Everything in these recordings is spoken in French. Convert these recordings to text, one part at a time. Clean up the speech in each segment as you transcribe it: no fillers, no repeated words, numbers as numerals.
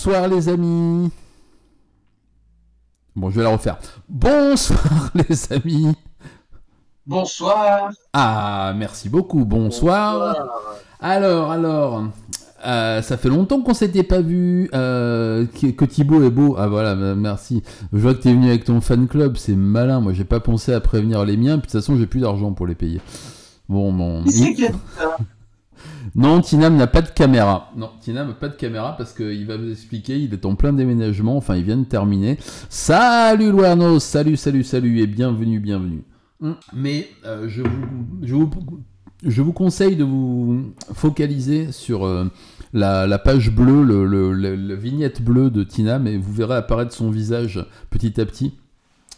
Bonsoir les amis. Bon, je vais la refaire. Bonsoir les amis. Bonsoir. Ah, merci beaucoup. Bonsoir. Bonsoir. Alors, ça fait longtemps qu'on s'était pas vu. Que Thibaut est beau. Ah voilà, merci. Je vois que t'es venu avec ton fan club, c'est malin. Moi, j'ai pas pensé à prévenir les miens. Puis de toute façon, j'ai plus d'argent pour les payer. Bon. Qui c'est qui a dit ça? Non, Tinam n'a pas de caméra. Non, Tinam n'a pas de caméra parce qu'il va vous expliquer, il est en plein déménagement, enfin il vient de terminer. Salut Luernos, salut et bienvenue. Mais je vous conseille de vous focaliser sur la page bleue, la vignette bleue de Tinam et vous verrez apparaître son visage petit à petit.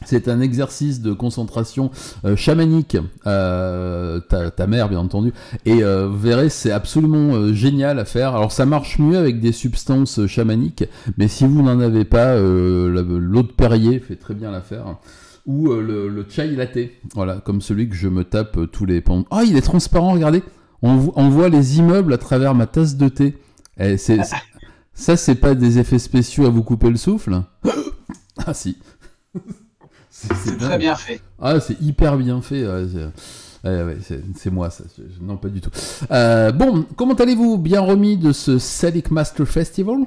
C'est un exercice de concentration chamanique, ta mère bien entendu, et vous verrez c'est absolument génial à faire. Alors ça marche mieux avec des substances chamaniques, mais si vous n'en avez pas, l'eau de Perrier fait très bien l'affaire, ou le chai latte, voilà, comme celui que je me tape tous les pans. Oh, il est transparent, regardez, on voit les immeubles à travers ma tasse de thé. Et ça c'est pas des effets spéciaux à vous couper le souffle? Ah si. C'est très bien fait. Ah, c'est hyper bien fait. C'est moi, ça. Non, pas du tout. Bon, comment allez-vous? Bien remis de ce Salic Master Festival?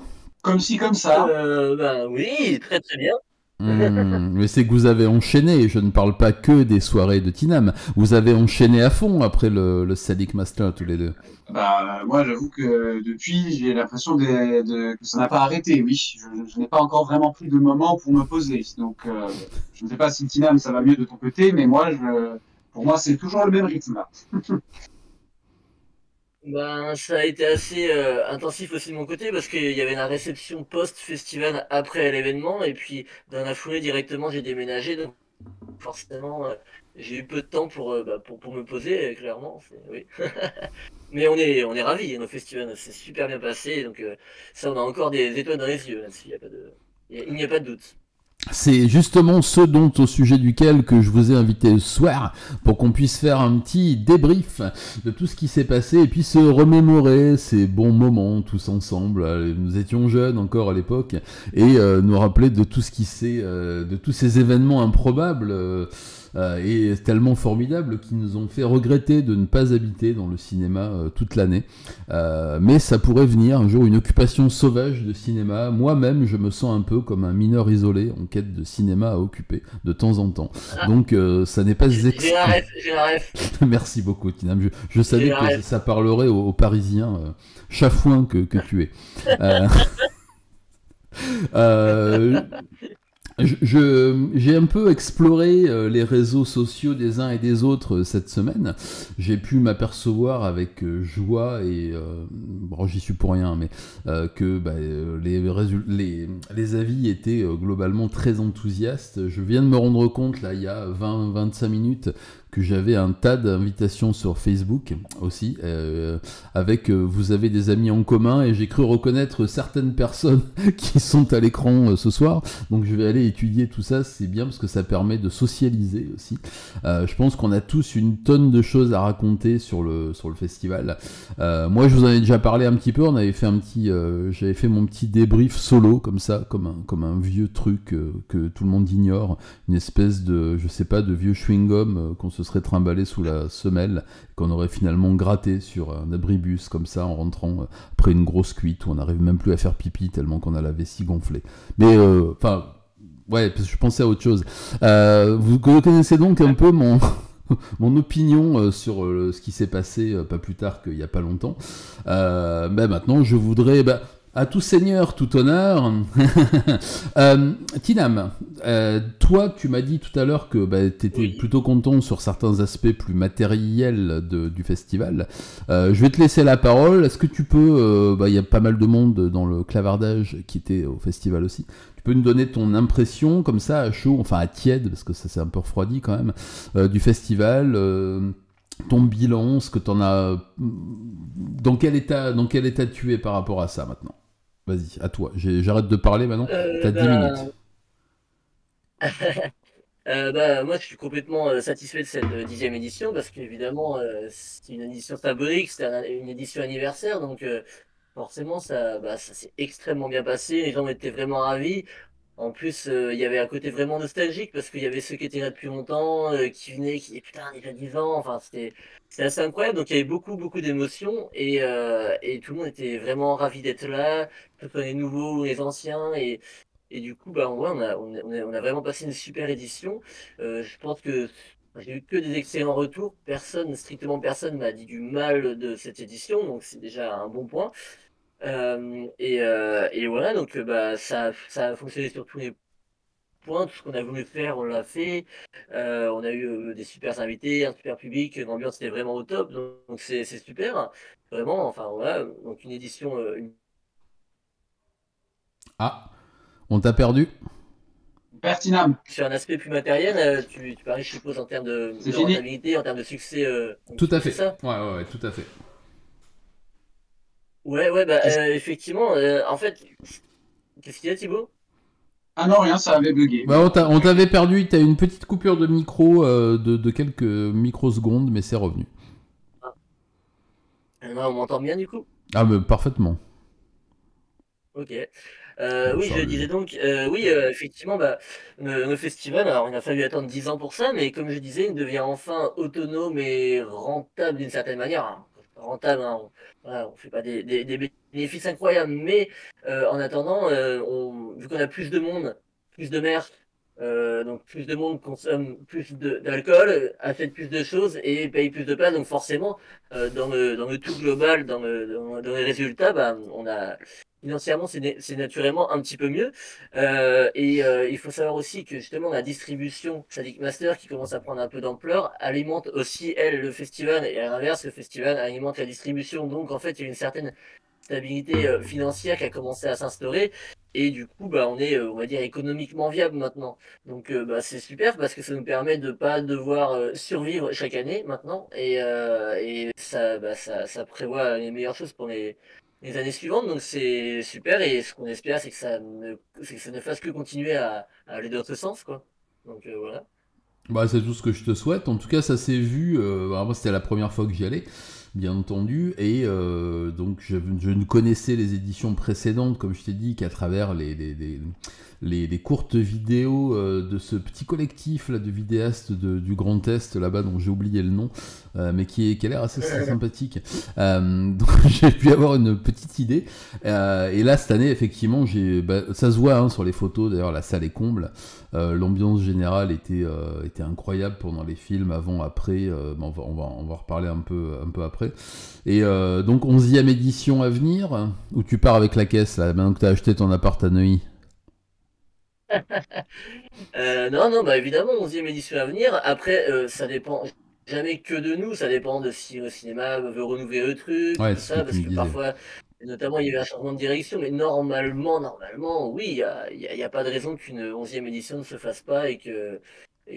Comme ci, comme ça. Oui, très très bien. Mais c'est que vous avez enchaîné, je ne parle pas que des soirées de Tinam, vous avez enchaîné à fond après le Salic Master tous les deux. Moi, j'avoue que depuis, j'ai l'impression que ça n'a pas arrêté, oui. Je n'ai pas encore vraiment pris de moment pour me poser. Donc, je ne sais pas si Tinam, ça va mieux de ton côté, mais pour moi, c'est toujours le même rythme, là. Ça a été assez intensif aussi de mon côté parce qu'il y avait la réception post-festival après l'événement et puis dans la foulée directement j'ai déménagé donc forcément j'ai eu peu de temps pour me poser clairement. Oui. Mais on est ravis, nos festivals c'est super bien passé donc ça on a encore des étoiles dans les yeux là-dessus, il n'y a pas de doute. C'est justement ce dont au sujet duquel que je vous ai invité ce soir pour qu'on puisse faire un petit débrief de tout ce qui s'est passé et puis se remémorer ces bons moments tous ensemble. Nous étions jeunes encore à l'époque et nous rappeler de tout ce qui s'est, de tous ces événements improbables et tellement formidables qui nous ont fait regretter de ne pas habiter dans le cinéma toute l'année. Mais ça pourrait venir un jour une occupation sauvage de cinéma. Moi-même, je me sens un peu comme un mineur isolé en quête de cinéma à occuper de temps en temps. Donc ça n'est pas exclu. J'ai la ref. Merci beaucoup, Tinam. Je savais que ça parlerait aux Parisiens chafouins que tu es. J'ai un peu exploré les réseaux sociaux des uns et des autres cette semaine. J'ai pu m'apercevoir avec joie et bon, j'y suis pour rien, mais que les avis étaient globalement très enthousiastes. Je viens de me rendre compte là il y a 20-25 minutes que j'avais un tas d'invitations sur Facebook aussi, avec vous avez des amis en commun et j'ai cru reconnaître certaines personnes qui sont à l'écran ce soir. Donc je vais aller étudier tout ça, c'est bien parce que ça permet de socialiser aussi. Je pense qu'on a tous une tonne de choses à raconter sur le festival. Moi je vous en ai déjà parlé un petit peu, on avait fait j'avais fait mon petit débrief solo comme ça, comme un vieux truc que tout le monde ignore, une espèce de, je sais pas, de vieux chewing-gum qu'on se serait trimballé sous la semelle, qu'on aurait finalement gratté sur un abribus comme ça en rentrant après une grosse cuite où on n'arrive même plus à faire pipi tellement qu'on a la vessie gonflée. Mais enfin, ouais, parce que je pensais à autre chose. Vous connaissez donc un peu mon opinion sur ce qui s'est passé pas plus tard qu'il n'y a pas longtemps. Maintenant, je voudrais... à tout seigneur, tout honneur. Tinam, toi, tu m'as dit tout à l'heure que tu étais plutôt content sur certains aspects plus matériels du festival. Je vais te laisser la parole. Est-ce que tu peux... y a pas mal de monde dans le clavardage qui était au festival aussi. Tu peux nous donner ton impression, comme ça, à chaud, enfin à tiède, parce que ça s'est un peu refroidi quand même, du festival ton bilan, ce que t'en as... Dans quel état tu es par rapport à ça maintenant? Vas-y, à toi. J'arrête de parler maintenant. T'as 10 minutes. Moi, je suis complètement satisfait de cette 10e édition parce qu'évidemment, c'est une édition symbolique, c'est une édition anniversaire. Donc, forcément, ça s'est extrêmement bien passé. Les gens étaient vraiment ravis. En plus, il y avait un côté vraiment nostalgique parce qu'il y avait ceux qui étaient là depuis longtemps, qui venaient, qui disaient putain, déjà 10 ans. Enfin, c'était assez incroyable. Donc, il y avait beaucoup, beaucoup d'émotions et tout le monde était vraiment ravi d'être là, que ce soit les nouveaux ou les anciens. Et du coup, bah, ouais, on a vraiment passé une super édition. Je pense que j'ai eu que des excellents retours. Personne, strictement personne, m'a dit du mal de cette édition. Donc, c'est déjà un bon point. Et voilà, donc bah, ça a fonctionné sur tous les points. Tout ce qu'on a voulu faire, on l'a fait. On a eu des super invités, un super public. L'ambiance était vraiment au top. Donc c'est super. Vraiment, enfin voilà. Donc une édition Ah, on t'a perdu. Pertinam, sur un aspect plus matériel. Tu parlais, je suppose, en termes c'est de fini. rentabilité, en termes de succès. Tout à C'est fait. ça? Ouais, tout à fait. Ouais, ouais, bah, Qu'est-ce- effectivement. En fait, qu'est-ce qu'il y a, Thibaut? Ah non, rien, ça avait bugué. Bah, on t'avait perdu, t'as eu une petite coupure de micro de quelques microsecondes, mais c'est revenu. Là, on m'entend bien du coup? Ah, mais parfaitement. Ok. Bon, Oui, ça, je disais donc, oui, effectivement, bah, nos festivals, alors il a fallu attendre 10 ans pour ça, mais comme je disais, il devient enfin autonome et rentable d'une certaine manière. Hein. Rentable, hein, voilà, on fait pas des bénéfices incroyables, mais en attendant, vu qu'on a plus de monde, plus de mer, donc plus de monde consomme plus d'alcool, achète plus de choses et paye plus de place, donc forcément, dans le tout global, dans les résultats, bah, on a financièrement, c'est naturellement un petit peu mieux. Il faut savoir aussi que justement la distribution Sadik Master, qui commence à prendre un peu d'ampleur, alimente aussi, elle, le festival, et à l'inverse, le festival alimente la distribution. Donc en fait, il y a une certaine stabilité financière qui a commencé à s'instaurer. Et du coup, bah, on est, on va dire, économiquement viable maintenant. Donc bah, c'est super parce que ça nous permet de pas devoir survivre chaque année maintenant. Et ça, bah, ça prévoit les meilleures choses pour les années suivantes. Donc c'est super. Et ce qu'on espère, c'est que ça ne fasse que continuer à aller dans ce sens, quoi. Donc voilà. Bah, c'est tout ce que je te souhaite. En tout cas, ça s'est vu. Alors moi, c'était la première fois que j'y allais, bien entendu. Et donc, je ne connaissais les éditions précédentes, comme je t'ai dit, qu'à travers les courtes vidéos de ce petit collectif là, de vidéastes du Grand Est, là-bas, dont j'ai oublié le nom, mais qui a l'air assez sympathique. Donc, j'ai pu avoir une petite idée. Et là, cette année, effectivement, ça se voit hein, sur les photos. D'ailleurs, la salle est comble. L'ambiance générale était incroyable pendant les films, avant, après. On va reparler un peu après. Et donc, 11e édition à venir, où tu pars avec la caisse, là, maintenant que tu as acheté ton appart à Neuilly. Non, non, bah évidemment, 11e édition à venir. Après, ça dépend jamais que de nous, ça dépend de si le cinéma veut renouveler le truc, Ouais, tout c'est ce que ça, tu parce me que disais. parfois, notamment, il y a eu un changement de direction, mais normalement, oui, il y a pas de raison qu'une 11e édition ne se fasse pas et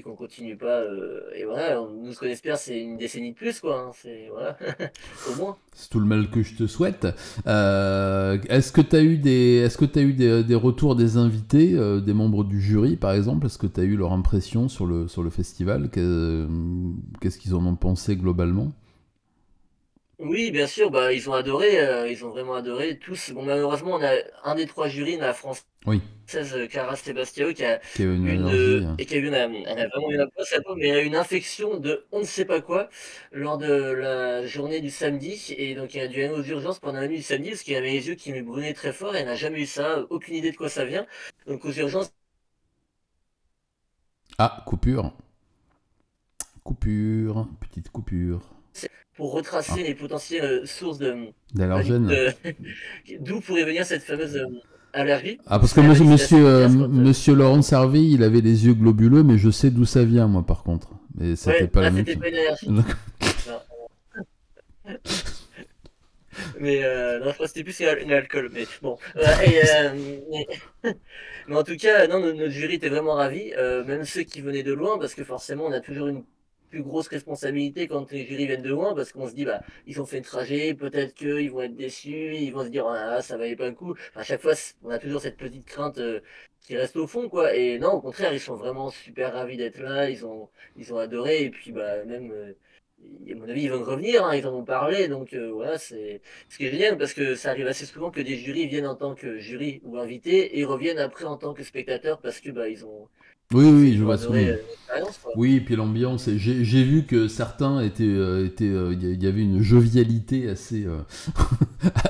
qu'on continue pas. Et voilà, nous, ce qu'on espère, c'est une décennie de plus, quoi. Hein, c'est, voilà, au moins. C'est tout le mal que je te souhaite. Est-ce que tu as eu des retours des invités, des membres du jury, par exemple? Est-ce que tu as eu leur impression sur le festival? Qu'est-ce qu'ils en ont pensé globalement? Oui, bien sûr, bah, ils ont vraiment adoré tous. Bon, malheureusement, on a un des trois jurys, la française Oui, Cara Sebastiao, qui a qui a eu une allergie. et qui a eu elle a vraiment eu pas sa peau, mais elle a eu une infection de on ne sait pas quoi lors de la journée du samedi, et donc elle a dû aller aux urgences pendant la nuit du samedi, parce qu'elle avait les yeux qui lui brûlaient très fort, et elle n'a jamais eu ça, aucune idée de quoi ça vient. Donc aux urgences, Ah, coupure. Coupure. Petite coupure. pour Ah, retracer les potentielles sources d'allergène. de- d'où pourrait venir cette fameuse allergie. Ah, parce que Elle m'a dit que c'était assez efficace quand, monsieur Laurent Servy, il avait les yeux globuleux, mais je sais d'où ça vient, moi, par contre. Mais c'était ouais, pas la là même c'était chose. pas une allergie. D'accord. Non. Mais non, je crois que c'était plus une alcool. Mais bon. Mais en tout cas, non, notre jury était vraiment ravis, même ceux qui venaient de loin, parce que forcément, on a toujours une plus grosse responsabilité quand les jurys viennent de loin, parce qu'on se dit, bah, ils ont fait le trajet, peut-être qu'ils vont être déçus, ils vont se dire, ah, ça valait pas le coup. Enfin, à chaque fois, on a toujours cette petite crainte qui reste au fond, quoi. Et non, au contraire, ils sont vraiment super ravis d'être là, ils ont adoré, et puis, bah, même. à mon avis, ils vont revenir, hein, ils en ont parlé, donc voilà, c'est ce qui est génial, parce que ça arrive assez souvent que des jurys viennent en tant que jury ou invité et reviennent après en tant que spectateur parce que bah, Oui, oui, je ils ont vois ce que... adoré l'expérience, quoi. Oui, et puis l'ambiance, et j'ai vu que certains il y avait une jovialité assez,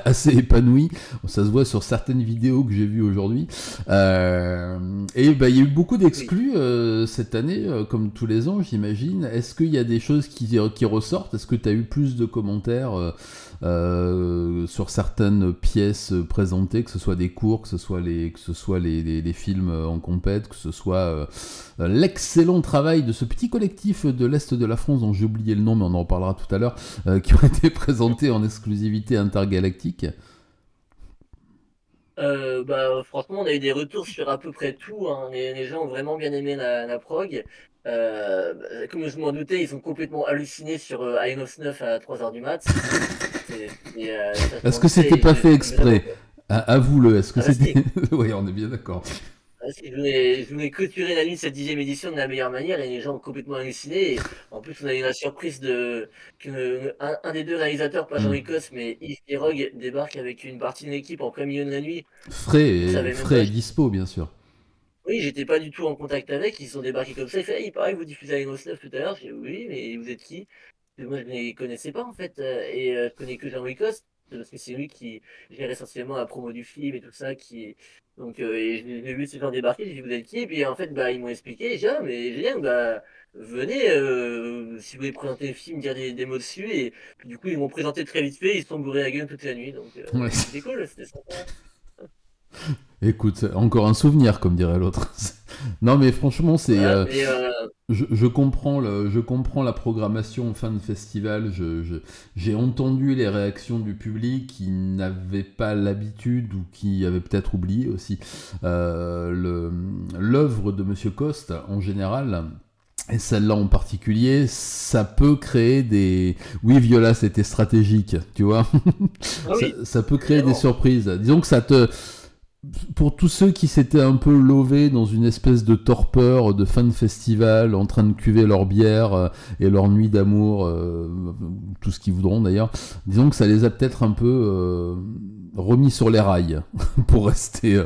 assez épanouie. Ça se voit sur certaines vidéos que j'ai vues aujourd'hui. Et bah, il y a eu beaucoup Oui. d'exclus cette année, comme tous les ans, j'imagine. Est-ce qu'il y a des choses qui ressortent? Est-ce que tu as eu plus de commentaires sur certaines pièces présentées, que ce soit des cours, que ce soit les films en compète, que ce soit l'excellent travail de ce petit collectif de l'Est de la France, dont j'ai oublié le nom, mais on en reparlera tout à l'heure, qui ont été présentés en exclusivité intergalactique. Bah, franchement, on a eu des retours sur à peu près tout, hein. Les gens ont vraiment bien aimé la prog. Comme je m'en doutais, ils ont complètement halluciné sur Iron of Snuff à 3h du mat. Ça, je Est-ce m'en que doutais. c'était pas fait Vraiment, exprès? quoi. Avoue-le, est-ce que Ah, bah, c'était... si. Oui, on est bien d'accord. Ah, si, je voulais clôturer la nuit de cette 10e édition de la meilleure manière et les gens ont complètement halluciné. Et en plus, on a eu la surprise que un des deux réalisateurs, pas Hmm. Jean Cos, mais Yves Pirog, débarque avec une partie de l'équipe en plein milieu de la nuit. Je savais même Frais pas. et dispo, bien sûr. Oui, j'étais pas du tout en contact avec. Ils sont débarqués comme ça. Il fait, il paraît que vous diffusez Alien 9 tout à l'heure. J'ai dit, oui, mais vous êtes qui? Et moi, je ne les connaissais pas, en fait. Je connais que Jean-Louis Cos, parce que c'est lui qui gère essentiellement la promo du film et tout ça. Donc, et je l'ai vu ces gens débarquer. J'ai dit, vous êtes qui? Et puis, en fait, bah, ils m'ont expliqué. J'ai dit, ah, mais génial, bah, venez, si vous voulez présenter le film, dire des mots dessus. Et puis, du coup, ils m'ont présenté très vite fait. Ils se sont bourrés la gueule toute la nuit. Donc, Ouais. c'était cool, c'était sympa. Écoute, encore un souvenir, comme dirait l'autre. Non, mais franchement, Voilà, mais je comprends la programmation en fin de festival. J'ai entendu les réactions du public qui n'avaient pas l'habitude ou qui avaient peut-être oublié aussi l'œuvre de Monsieur Coste en général. Et celle-là en particulier, ça peut créer des... Oui, Viola, c'était stratégique, tu vois. ah oui, Ça peut créer des évidemment. surprises. Disons que ça te... Pour tous ceux qui s'étaient un peu lovés dans une espèce de torpeur de fin de festival, en train de cuver leur bière et leur nuit d'amour, tout ce qu'ils voudront d'ailleurs, disons que ça les a peut-être un peu remis sur les rails pour rester,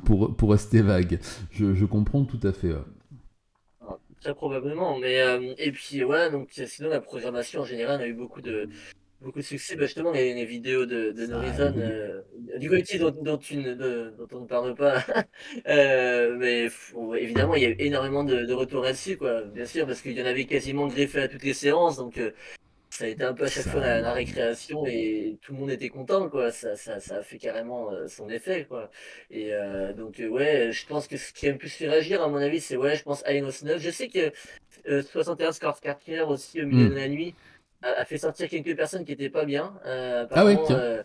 pour rester vague. Je comprends tout à fait. Très probablement, mais et puis ouais, donc sinon la programmation en général a eu beaucoup de succès. Bah, justement, les vidéos de Ça a Horizon, évolué. du collectif dont on ne parle pas, mais évidemment il y a eu énormément de retours là-dessus, quoi. Bien sûr, parce qu'il y en avait quasiment greffé à toutes les séances, donc ça a été un peu à chaque Ça fois a la évolué. récréation et tout le monde était content, quoi. Ça a fait carrément son effet, quoi. Et donc, ouais, je pense que ce qui a le plus fait réagir, à mon avis, c'est, ouais, je pense, Alien 9. Je sais que 61 Scores Cartier aussi, au milieu de Hmm. la nuit, a fait sortir quelques personnes qui étaient pas bien. Ah oui, Apparemment, tiens.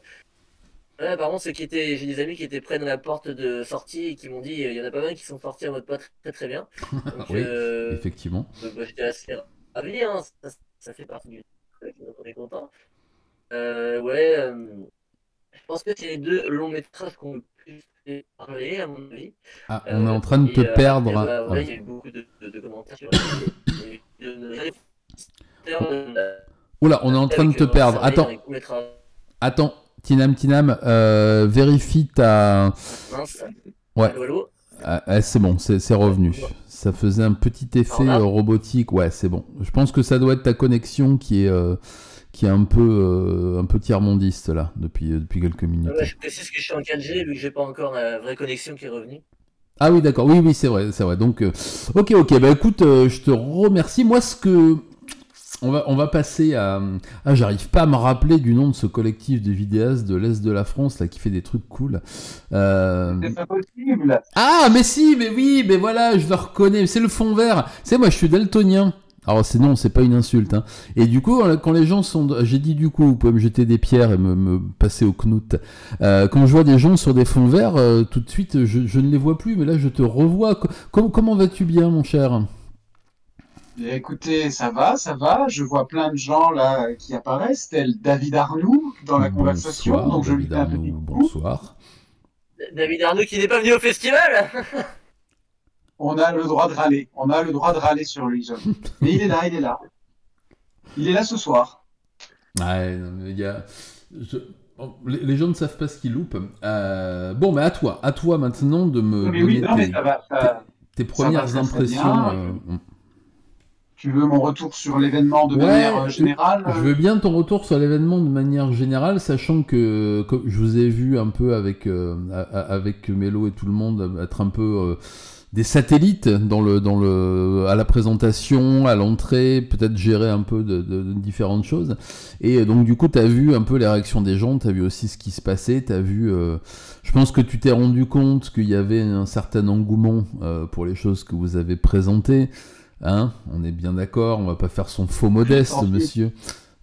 ouais, apparemment, j'ai des amis qui étaient près de la porte de sortie et qui m'ont dit, il y en a pas mal qui sont sortis en mode pas très très bien. Donc, Oui, effectivement. bah, j'étais assez ravi, hein. Ça fait partie du truc, donc on est content. Ouais, je pense que c'est les deux longs métrages qu'on le plus fait parler, à mon avis. Ah, on est en train de te Et après, perdre. bah, Ah, ouais, il y a eu beaucoup de commentaires sur les. Il y a eu oula, on est en train de avec te perdre. Sarah dans Attends, les courts-métrages. attends. Tinam, vérifie ta... Mince. Ouais, Allô, allô? c'est bon, c'est Ouais, revenu. Ça faisait un petit effet alors là, robotique. Ouais, c'est bon. Je pense que ça doit être ta connexion qui est un peu tiers-mondiste là, depuis quelques minutes. ouais, je précise que je suis en 4G vu que j'ai pas encore la vraie connexion qui est revenue. Ah oui, d'accord. Oui, oui, c'est vrai, c'est vrai. Donc, ok. Bah écoute, je te remercie. Moi, on va passer à... Ah, j'arrive pas à me rappeler du nom de ce collectif de vidéastes de l'Est de la France, là, qui fait des trucs cool. C'est pas possible. Ah, mais si, mais oui, mais voilà, je le reconnais. C'est le fond vert. C'est moi, je suis daltonien. Alors, non, c'est pas une insulte. Hein. Et du coup, quand les gens sont... J'ai dit du coup, vous pouvez me jeter des pierres et me passer au knout. Quand je vois des gens sur des fonds verts, tout de suite, je ne les vois plus, mais là, je te revois. Comment vas-tu bien, mon cher? Bien, écoutez, ça va, ça va. Je vois plein de gens là qui apparaissent, tel David Arnoux dans la conversation, Bonsoir, donc je lui David fais un petit Arnaud, coucou. bonsoir. David Arnaud qui n'est pas venu au festival? On a le droit de râler, on a le droit de râler sur lui, j'avoue. Mais il est là, il est là. Il est là ce soir. Ouais, non, mais il y a... bon, les gens ne savent pas ce qu'ils loupent. Bon, mais à toi maintenant de me Mais oui, donner non, mais tes ça va premières très très impressions. bien. Tu veux mon retour sur l'événement de manière Ouais, générale? je veux bien ton retour sur l'événement de manière générale, sachant que comme je vous ai vu un peu avec Mélo et tout le monde être un peu des satellites à la présentation, à l'entrée, peut-être gérer un peu de différentes choses. Et donc du coup, tu as vu un peu les réactions des gens, tu as vu aussi ce qui se passait, tu as vu... je pense que tu t'es rendu compte qu'il y avait un certain engouement pour les choses que vous avez présentées. Hein, on est bien d'accord, on va pas faire son faux modeste, monsieur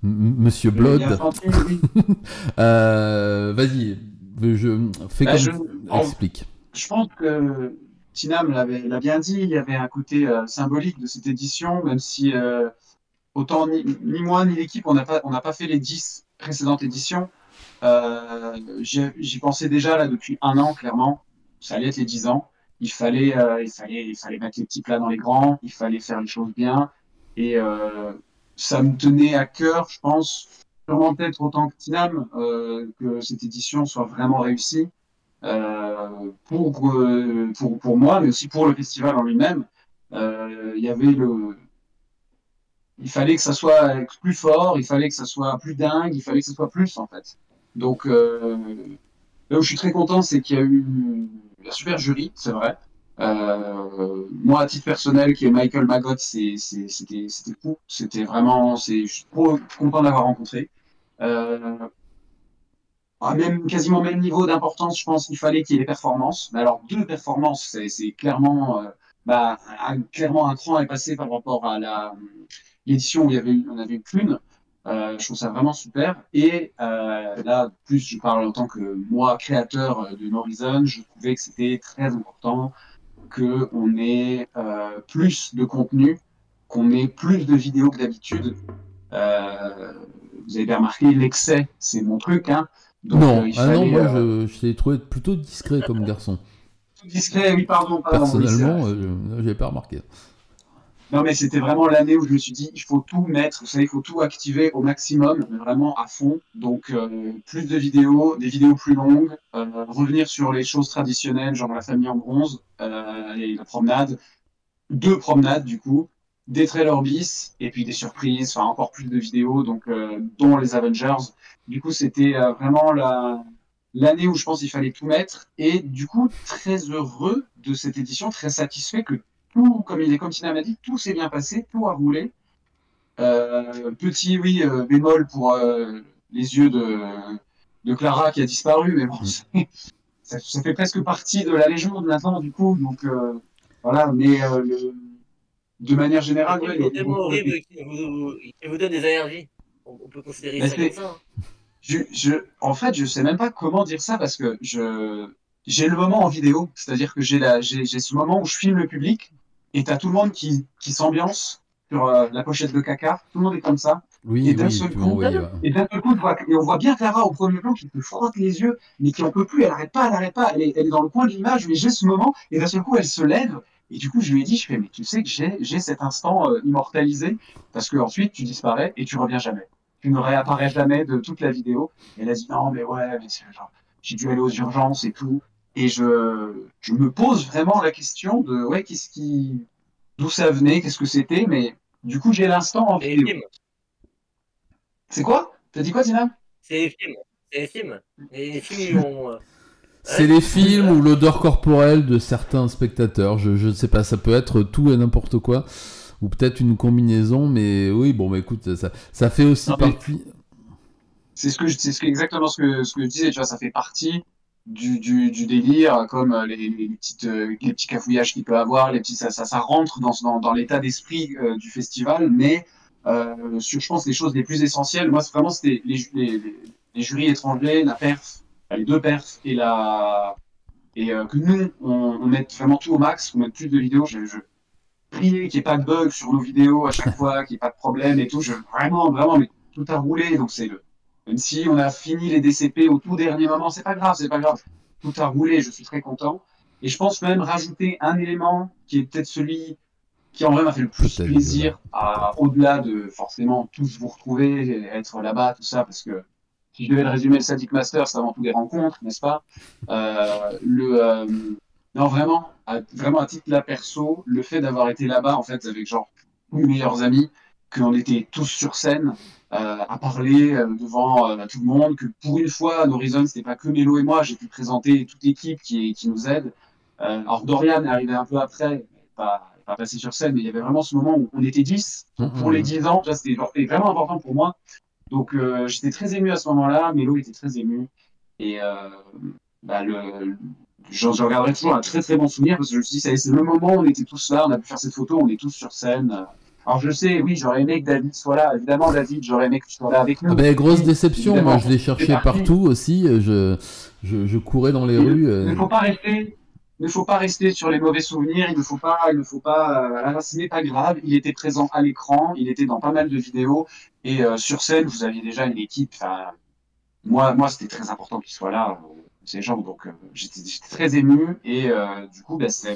Blood. Vas-y, explique. Je pense que Tinam l'a bien dit, il y avait un côté symbolique de cette édition, même si autant ni moi ni l'équipe, on n'a pas fait les 10 précédentes éditions. J'y pensais déjà là depuis un an, clairement. Ça allait être les 10 ans. Il fallait mettre les petits plats dans les grands, il fallait faire les choses bien. Et ça me tenait à cœur, je pense, sûrement peut-être autant que Tinam, que cette édition soit vraiment réussie pour moi, mais aussi pour le festival en lui-même. Il fallait que ça soit plus fort, il fallait que ça soit plus dingue, il fallait que ça soit plus en fait. Donc là où je suis très content, c'est qu'il y a eu un super jury, c'est vrai. Moi, à titre personnel, qui est Michael Magott, c'était cool. C'était vraiment, je suis trop content de l'avoir rencontré. Même quasiment même niveau d'importance, je pense qu'il fallait qu'il y ait les performances. Mais alors, deux performances, c'est clairement, clairement un cran est passé par rapport à l'édition où on avait eu qu'une. Je trouve ça vraiment super. Et là, plus je parle en tant que moi, créateur de Horizon, je trouvais que c'était très important qu'on ait plus de contenu, qu'on ait plus de vidéos que d'habitude. Vous avez bien remarqué, l'excès, c'est mon truc. Hein. Donc, non, moi je t'ai trouvé plutôt discret comme garçon. Discret, oui, pardon. Personnellement, j'ai pas remarqué. Non, mais c'était vraiment l'année où je me suis dit, il faut tout mettre, vous savez, il faut tout activer au maximum, vraiment à fond. Donc, plus de vidéos, des vidéos plus longues, revenir sur les choses traditionnelles, genre la famille en bronze et la promenade. 2 promenades, du coup, des trailers bis, et puis des surprises, enfin encore plus de vidéos, donc, dont les Avengers. Du coup, c'était vraiment l'année où je pense qu'il fallait tout mettre. Et du coup, très heureux de cette édition, très satisfait que tout, comme Tina m'a dit, tout s'est bien passé, tout a roulé. Petit, oui, bémol pour les yeux de Clara qui a disparu, mais bon, ça fait presque partie de la légende maintenant, du coup. Donc, voilà, mais de manière générale, ouais, des mots horribles qui vous donnent des allergies. On peut considérer ça comme ça. Hein. En fait, je sais même pas comment dire ça parce que j'ai le moment en vidéo, c'est-à-dire que j'ai ce moment où je filme le public et t'as tout le monde qui s'ambiance sur la pochette de caca, tout le monde est comme ça. Oui, et d'un seul coup, on voit bien Clara au premier plan qui te frotte les yeux, mais qui en peut plus, elle arrête pas, elle est dans le coin de l'image, mais j'ai ce moment, et d'un seul coup, elle se lève, et du coup, je lui ai dit, mais tu sais que j'ai cet instant immortalisé, parce que ensuite, tu disparais et tu reviens jamais. Tu ne réapparais jamais de toute la vidéo. Et elle a dit, non, mais ouais, mais genre, j'ai dû aller aux urgences et tout. Et je me pose vraiment la question de, ouais, d'où ça venait, qu'est-ce que c'était, mais du coup, j'ai l'instant en vidéo. C'est quoi? T'as dit quoi, Tina? C'est les films. C'est les films. Les films, ils vont... C'est les films ou l'odeur corporelle de certains spectateurs. Je ne sais pas, ça peut être tout et n'importe quoi. Ou peut-être une combinaison, mais oui, bon, bah écoute, ça fait aussi partie... C'est exactement ce que je disais, tu vois, ça fait partie du délire, comme les petits cafouillages qu'il peut avoir, ça rentre dans l'état d'esprit du festival, mais je pense les choses les plus essentielles, moi vraiment c'était les jurys étrangers, la perf, les 2 perfs et que nous on mette vraiment tout au max, qu'on mette plus de vidéos, je priais qu'il n'y ait pas de bug sur nos vidéos à chaque fois, qu'il n'y ait pas de problème et tout, vraiment, mais tout a roulé, donc même si on a fini les DCP au tout dernier moment, c'est pas grave, tout a roulé, je suis très content. Et je pense même rajouter un élément qui est peut-être celui qui en vrai m'a fait le plus Peut-être, plaisir, au-delà de forcément tous vous retrouver, être là-bas, tout ça, parce que si je devais le résumer, le Sadik Master, c'est avant tout des rencontres, n'est-ce pas? Non, vraiment à titre là perso, le fait d'avoir été là-bas, en fait, avec genre tous mes meilleurs amis, qu'on était tous sur scène, à parler devant tout le monde, que pour une fois, à Horizon, c'était pas que Mélo et moi, j'ai pu présenter toute l'équipe qui nous aide. Alors Dorian est arrivé un peu après, pas passé sur scène, mais il y avait vraiment ce moment où on était 10 pour les 10 ans, c'était vraiment important pour moi. Donc j'étais très ému à ce moment-là, Mélo était très ému, et bah, j'en garderai toujours un très très bon souvenir, parce que je me suis dit, c'est le moment où on était tous là, on a pu faire cette photo, on est tous sur scène. Alors je sais, oui, j'aurais aimé que David soit là, évidemment David, j'aurais aimé que tu sois là avec nous. Ah ben, grosse déception, évidemment, moi je l'ai cherché partout aussi, je courais dans les rues. Il ne faut pas rester sur les mauvais souvenirs, il ne faut pas, ce n'est pas grave, il était présent à l'écran, il était dans pas mal de vidéos, et sur scène, vous aviez déjà une équipe, moi c'était très important qu'il soit là, ces gens, donc j'étais très ému, et du coup, bah, ça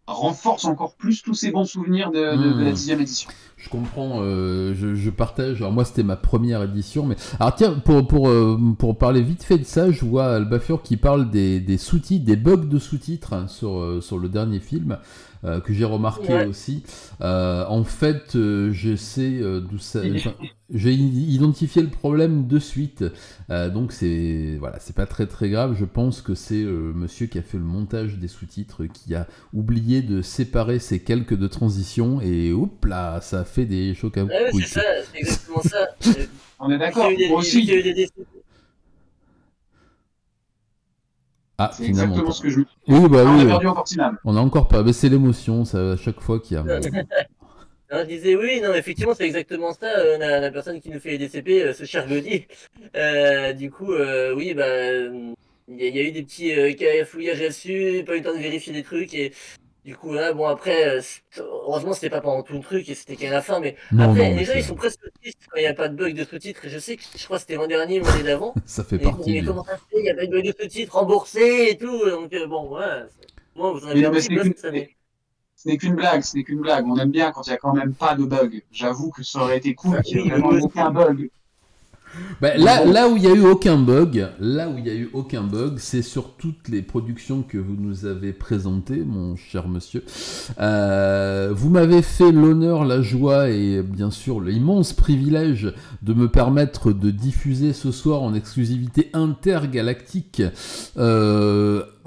renforce encore plus tous ces bons souvenirs de la 10e édition. Je comprends, je partage. Alors moi, c'était ma première édition, mais alors tiens, pour parler vite fait de ça, je vois Albafur qui parle des sous-titres, des bugs de sous-titres hein, sur le dernier film. Que j'ai remarqué aussi. En fait, je sais d'où ça. J'ai identifié le problème de suite. Donc c'est pas très très grave. Je pense que c'est monsieur qui a fait le montage des sous-titres qui a oublié de séparer ces quelques de transition et oups là, ça a fait des chocs à couilles. C'est ça, c'est exactement ça. On est d'accord. Moi aussi. Ah, c'est exactement ce que je me dis. Oui, bah on oui. a perdu encore Tinam. On a encore pas. Mais c'est l'émotion, ça, à chaque fois qu'il y a. Non, je disais oui, non, effectivement, c'est exactement ça. La personne qui nous fait les DCP, ce cher Gaudi. Du coup, oui, bah, il y a eu des petits cafouillages là-dessus, pas eu le temps de vérifier des trucs et. Du coup, là, bon, après, heureusement, c'était pas pendant tout le truc et c'était qu'à la fin, mais après, les gens, ils sont presque tristes quand il n'y a pas de bug de sous-titres. Je sais que je crois que c'était l'an dernier ou l'année d'avant. Ça fait partie. Mais comment ça se fait? Il n'y a pas de bug de sous-titres remboursé et tout. Donc, bon, ouais. Bon, vous en avez un petit peu, ça, mais. Ce n'est qu'une blague, ce n'est qu'une blague. On aime bien quand il n'y a quand même pas de bug. J'avoue que ça aurait été cool qu'il n'y ait vraiment aucun bug. Bah, là où il n'y a eu aucun bug, c'est sur toutes les productions que vous nous avez présentées, mon cher monsieur. Vous m'avez fait l'honneur, la joie et bien sûr l'immense privilège de me permettre de diffuser ce soir en exclusivité intergalactique.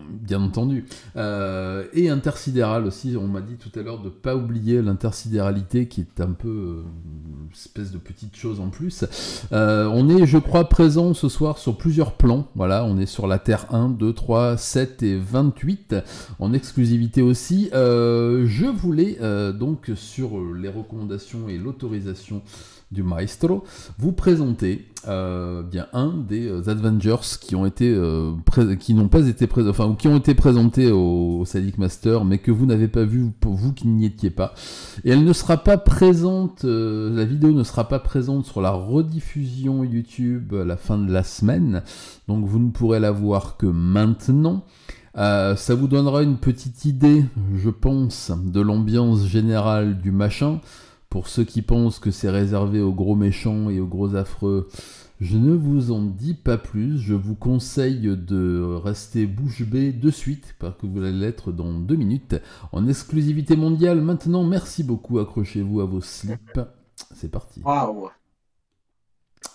Bien entendu. Et intersidéral aussi, on m'a dit tout à l'heure de ne pas oublier l'intersidéralité qui est un peu une espèce de petite chose en plus. On est, je crois, présent ce soir sur plusieurs plans. Voilà, on est sur la Terre 1, 2, 3, 7 et 28 en exclusivité aussi. Je voulais donc, sur les recommandations et l'autorisation du maestro, vous présenter bien un des Avengers qui ont été qui n'ont pas été enfin ou qui ont été présentés au Sadik Master mais que vous n'avez pas vu pour vous qui n'y étiez pas, et elle ne sera pas présente, la vidéo ne sera pas présente sur la rediffusion YouTube à la fin de la semaine, donc vous ne pourrez la voir que maintenant. Ça vous donnera une petite idée, je pense, de l'ambiance générale du machin. Pour ceux qui pensent que c'est réservé aux gros méchants et aux gros affreux, je ne vous en dis pas plus. Je vous conseille de rester bouche bée de suite, parce que vous allez l'être dans 2 minutes, en exclusivité mondiale. Maintenant, merci beaucoup. Accrochez-vous à vos slips. C'est parti. Waouh.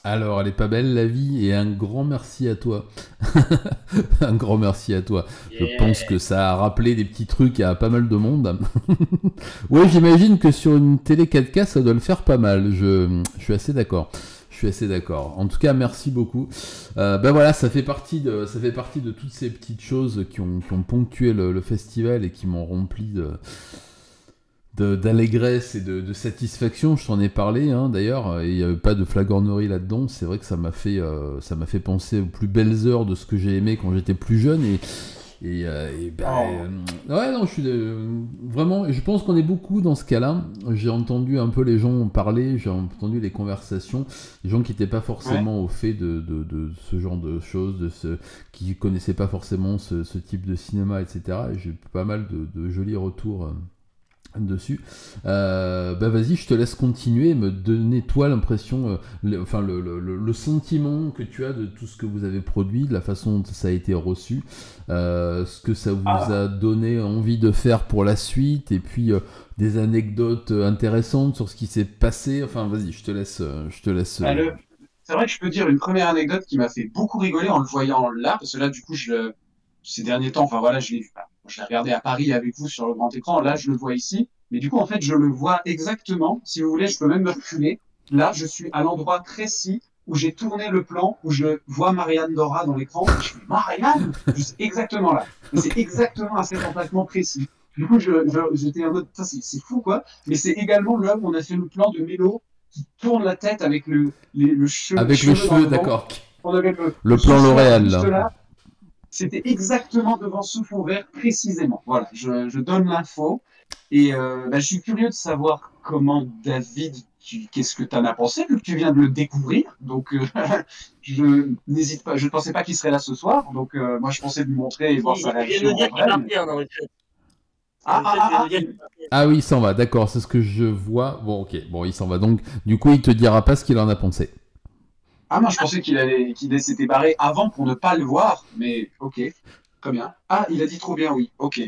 Alors, elle est pas belle la vie, et un grand merci à toi. Un grand merci à toi. Je pense que ça a rappelé des petits trucs à pas mal de monde. Ouais, j'imagine que sur une télé 4K, ça doit le faire pas mal. Je suis assez d'accord. En tout cas, merci beaucoup. Ben voilà, ça fait partie de toutes ces petites choses qui ont ponctué le festival et qui m'ont rempli d'allégresse et de satisfaction. Je t'en ai parlé d'ailleurs, et il n'y avait pas de flagornerie là-dedans. C'est vrai que ça m'a fait penser aux plus belles heures de ce que j'ai aimé quand j'étais plus jeune, ouais, non, je suis vraiment, je pense qu'on est beaucoup dans ce cas-là. J'ai entendu un peu les gens parler, j'ai entendu les conversations, les gens qui n'étaient pas forcément au fait de ce genre de choses, qui connaissaient pas forcément ce type de cinéma, etc. Et j'ai pas mal de jolis retours dessus. Bah vas-y, je te laisse continuer et me donner toi l'impression, le sentiment que tu as de tout ce que vous avez produit, de la façon dont ça a été reçu, ce que ça vous a donné envie de faire pour la suite, et puis des anecdotes intéressantes sur ce qui s'est passé. Enfin vas-y, je te laisse. C'est vrai que je peux dire une première anecdote qui m'a fait beaucoup rigoler en le voyant là, parce que là, du coup, ces derniers temps, enfin voilà, je l'ai regardé à Paris avec vous sur le grand écran, là, je le vois ici, mais du coup, en fait, je le vois exactement. Si vous voulez, je peux même me reculer. Là, je suis à l'endroit précis où j'ai tourné le plan, où je vois Marianne Dora dans l'écran, et je fais Marianne, juste exactement là. Et c'est exactement à cet emplacement précis. Du coup, j'étais en mode, c'est fou, quoi. Mais c'est également là où on a fait le plan de Mélo qui tourne la tête avec le cheveu. Avec les cheveux, d'accord. On avait le plan L'Oréal, là. C'était exactement devant ce fond vert, précisément. Voilà, je donne l'info. Et je suis curieux de savoir comment David, qu'est-ce que tu en as pensé, vu que tu viens de le découvrir. Donc, je n'hésite pas. Je ne pensais pas qu'il serait là ce soir. Donc, moi, je pensais lui montrer et voir sa réaction. Il vient de dire qu'il partait dans le chat. Ah oui, il s'en va, d'accord, c'est ce que je vois. Bon, ok, bon, il s'en va donc. Du coup, il te dira pas ce qu'il en a pensé. Ah non, je pensais qu'il s'était barré avant pour ne pas le voir, mais ok, très bien. Ah, il a dit trop bien, oui, ok.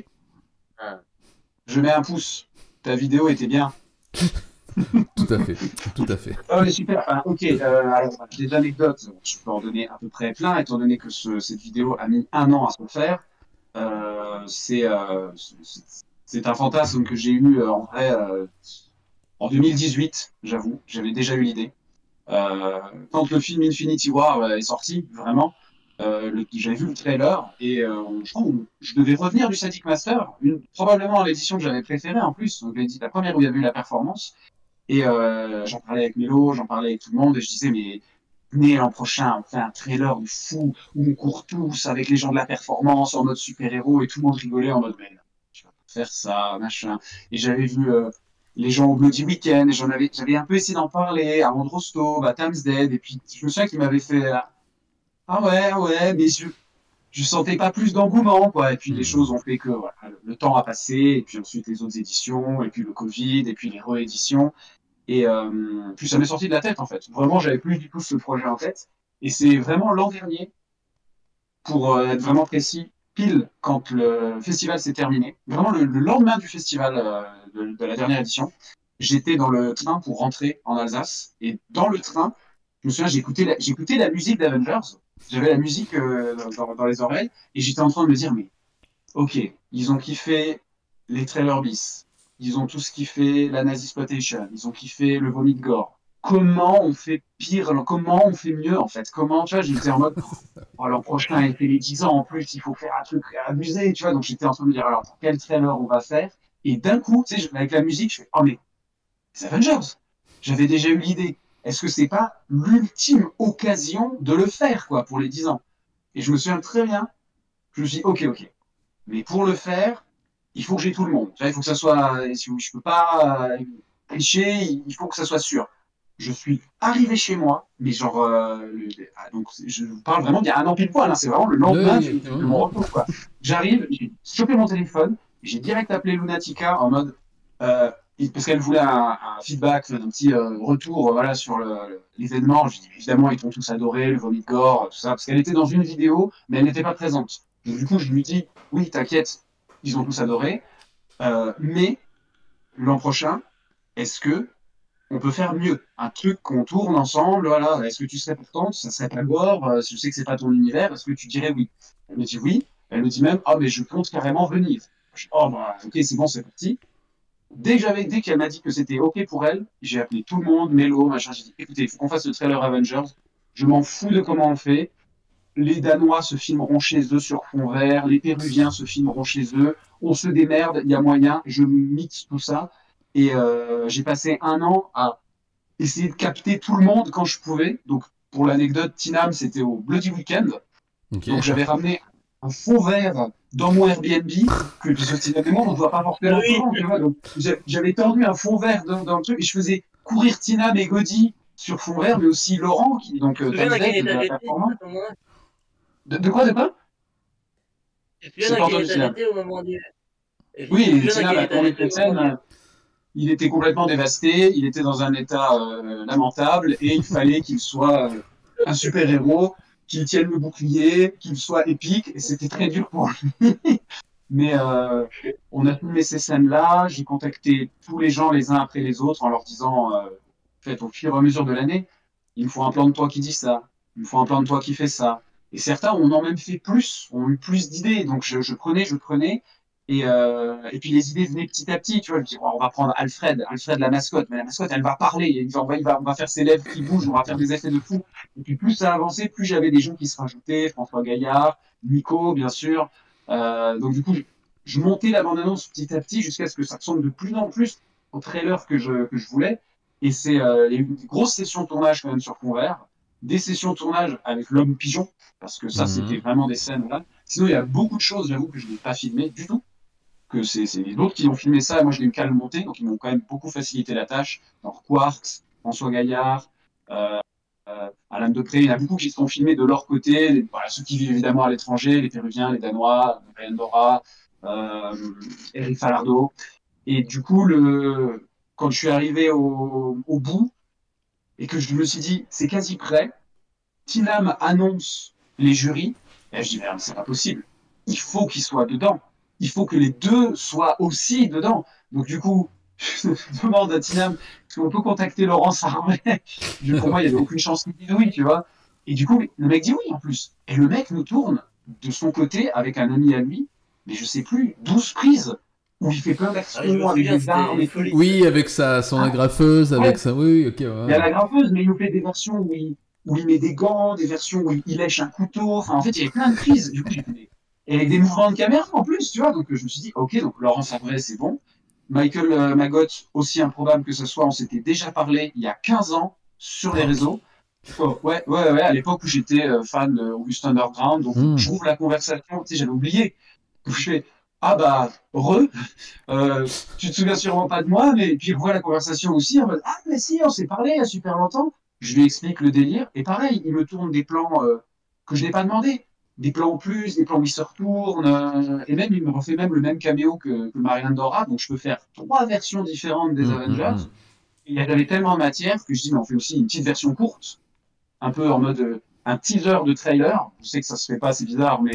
Je mets un pouce. Ta vidéo était bien. Tout à fait, tout à fait. Oh, super. Ah, ok, alors des anecdotes, je peux en donner à peu près plein, étant donné que cette vidéo a mis 1 an à se faire. C'est un fantasme que j'ai eu en vrai en 2018, j'avoue. J'avais déjà eu l'idée. Quand le film Infinity War est sorti, vraiment, j'avais vu le trailer et je crois que je devais revenir du Static Master, probablement l'édition que j'avais préférée en plus, donc la première où il y avait eu la performance. Et j'en parlais avec Mélo, j'en parlais avec tout le monde et je disais, mais venez l'an prochain, on fait un trailer de fou où on court tous avec les gens de la performance en mode super-héros et tout le monde rigolait en mode, mais tu vas pas faire ça, machin. Et j'avais vu les gens au Bloody Weekend, et j'avais un peu essayé d'en parler à Androsto, à Tam's Dead, et puis je me souviens qu'il m'avait fait ah ouais, mais je sentais pas plus d'engouement, quoi. Et puis les choses ont fait que voilà, le temps a passé, et puis ensuite les autres éditions, et puis le Covid, et puis les rééditions. Et puis ça m'est sorti de la tête, en fait. Vraiment, j'avais plus du tout ce projet en tête. Et c'est vraiment l'an dernier, pour être vraiment précis, pile quand le festival s'est terminé, vraiment le lendemain du festival de la dernière édition, j'étais dans le train pour rentrer en Alsace. Et dans le train, je me souviens, j'écoutais la musique d'Avengers. J'avais la musique dans les oreilles. Et j'étais en train de me dire, mais ok, ils ont kiffé les trailers bis. Ils ont tous kiffé la Nazi Exploitation. Ils ont kiffé le vomit de gore. Comment on fait pire? Comment on fait mieux, en fait? Comment, tu vois, j'étais en mode, oh, l'an prochain, il fait les 10 ans en plus, il faut faire un truc abusé, tu vois. Donc j'étais en train de me dire, alors, quel trailer on va faire? Et d'un coup, tu sais, avec la musique, je fais, oh, mais c'est Avengers. J'avais déjà eu l'idée. Est-ce que c'est pas l'ultime occasion de le faire, quoi, pour les 10 ans? Et je me souviens très bien, je me suis dit, ok. Mais pour le faire, il faut que j'ai tout le monde. Tu vois, il faut que ça soit, je peux pas tricher, il faut que ça soit sûr. Je suis arrivé chez moi, mais genre, donc je vous parle vraiment d'il y a 1 an pile poil, hein, c'est vraiment le lendemain de mon retour, quoi. J'arrive, j'ai chopé mon téléphone, j'ai direct appelé Lunatica en mode, parce qu'elle voulait un feedback, un petit retour, voilà, sur l'événement. Je dis évidemment, ils t'ont tous adoré, le vomit de gore, tout ça, parce qu'elle était dans une vidéo, mais elle n'était pas présente. Donc, du coup, je lui dis, oui, t'inquiète, ils ont tous adoré, mais l'an prochain, est-ce que on peut faire mieux? Un truc qu'on tourne ensemble, voilà. Est-ce que tu serais partante? Ça serait pas gore? Je sais que c'est pas ton univers. Est-ce que tu dirais oui? Elle me dit oui. Elle me dit même, ah, mais je compte carrément venir. Je dis, oh, bah, ok, c'est bon, c'est parti. Dès qu'elle m'a dit que c'était ok pour elle, j'ai appelé tout le monde, Mélo, machin. J'ai dit, écoutez, il faut qu'on fasse le trailer Avengers. Je m'en fous de comment on fait. Les Danois se filmeront chez eux sur fond vert, les Péruviens se filmeront chez eux, on se démerde, il y a moyen, je mixe tout ça. Et j'ai passé 1 an à essayer de capter tout le monde quand je pouvais. Donc, pour l'anecdote, Tinam, c'était au Bloody Weekend. Okay. Donc, j'avais ramené un fond vert dans mon Airbnb, que Tinam et moi, on ne doit pas porter longtemps, tu vois. Donc, j'avais tordu un fond vert dans le truc et je faisais courir Tinam et Gaudi sur fond vert, mais aussi Laurent, qui donc de la performance. De quoi? Tu te souviens à quel état j'étais au moment du... Et je me Oui, souviens et plus à Tina, quel bah, pour étage les était au scènes, moment. il était complètement dévasté, il était dans un état lamentable, et il fallait qu'il soit un super-héros, qu'il tienne le bouclier, qu'il soit épique, et c'était très dur pour lui. Mais on a filmé ces scènes-là, j'ai contacté tous les gens les uns après les autres en leur disant, en fait, au fur et à mesure de l'année, il me faut un plan de toi qui dit ça, il me faut un plan de toi qui fait ça. Et certains ont en même fait plus, ont eu plus d'idées, donc je prenais, et puis les idées venaient petit à petit, tu vois, je me dis, oh, on va prendre Alfred la mascotte, mais la mascotte, elle va parler, on va faire ses lèvres qui bougent, on va faire des effets de fou. Et puis plus ça avançait, plus j'avais des gens qui se rajoutaient, François Gaillard, Nico, bien sûr. Donc du coup, je montais la bande-annonce petit à petit jusqu'à ce que ça ressemble de plus en plus au trailer que je voulais. Et il y a eu une grosse session de tournage quand même sur fond vert, des sessions de tournage avec l'homme pigeon, parce que ça, c'était Mhm. vraiment des scènes là. Sinon, il y a beaucoup de choses, j'avoue, que je n'ai pas filmé du tout, que c'est les autres qui ont filmé ça, et moi je l'ai eu qu'à le monter, donc ils m'ont quand même beaucoup facilité la tâche. Alors Quarks, François Gaillard, euh, Alain Depré, il y en a beaucoup qui se sont filmés de leur côté, voilà, ceux qui vivent évidemment à l'étranger, les Péruviens, les Danois, Brian Dora, euh, Eric Falardeau. Et du coup, quand je suis arrivé au bout et que je me suis dit, c'est quasi prêt, Tinam annonce les jurys, et je dis, merde, c'est pas possible. Il faut qu'ils soient dedans. Il faut que les deux soient aussi dedans. Donc du coup, je demande à Tinam, est-ce qu'on peut contacter Laurence Armet? Pour moi, il n'y avait Ouais. aucune chance qu'il dise oui, tu vois. Et du coup, le mec dit oui en plus. Et le mec nous tourne de son côté avec un ami à lui, mais je sais plus, 12 prises, où il fait plein Ah oui, je me d'actions avec souviens, des armes c'était et tout. folie. Oui, avec son Ah, agrafeuse, avec ouais, sa... Oui, ok, il y a ouais. la graffeuse, mais il nous fait des versions où il met des gants, des versions où il lèche un couteau. Enfin, en fait, il y avait plein de prises. Du coup, j'ai fait et avec des mouvements de caméra en plus, tu vois. Donc, je me suis dit, ok, donc Laurence Harvey, c'est bon. Michael Magott, aussi improbable que ce soit, on s'était déjà parlé il y a 15 ans sur les Ah oui. réseaux. Oh, ouais, ouais, ouais, à l'époque où j'étais fan d'Auguste Underground. Donc, je Hmm. rouvre la conversation, tu sais, j'avais oublié. Donc, je fais, ah bah, tu te souviens sûrement pas de moi, mais puis on voit la conversation aussi en mode ah mais si, on s'est parlé il y a super longtemps. Je lui explique le délire et pareil, il me tourne des plans que je n'ai pas demandé, des plans en plus, des plans où il se retourne et même il me refait même le même caméo que Marianne Dora, donc je peux faire trois versions différentes des Hmm, hmm, Avengers. hmm. Et il y avait tellement de matière que je dis mais on fait aussi une petite version courte un peu en mode un teaser de trailer. Je sais que ça se fait pas, c'est bizarre, mais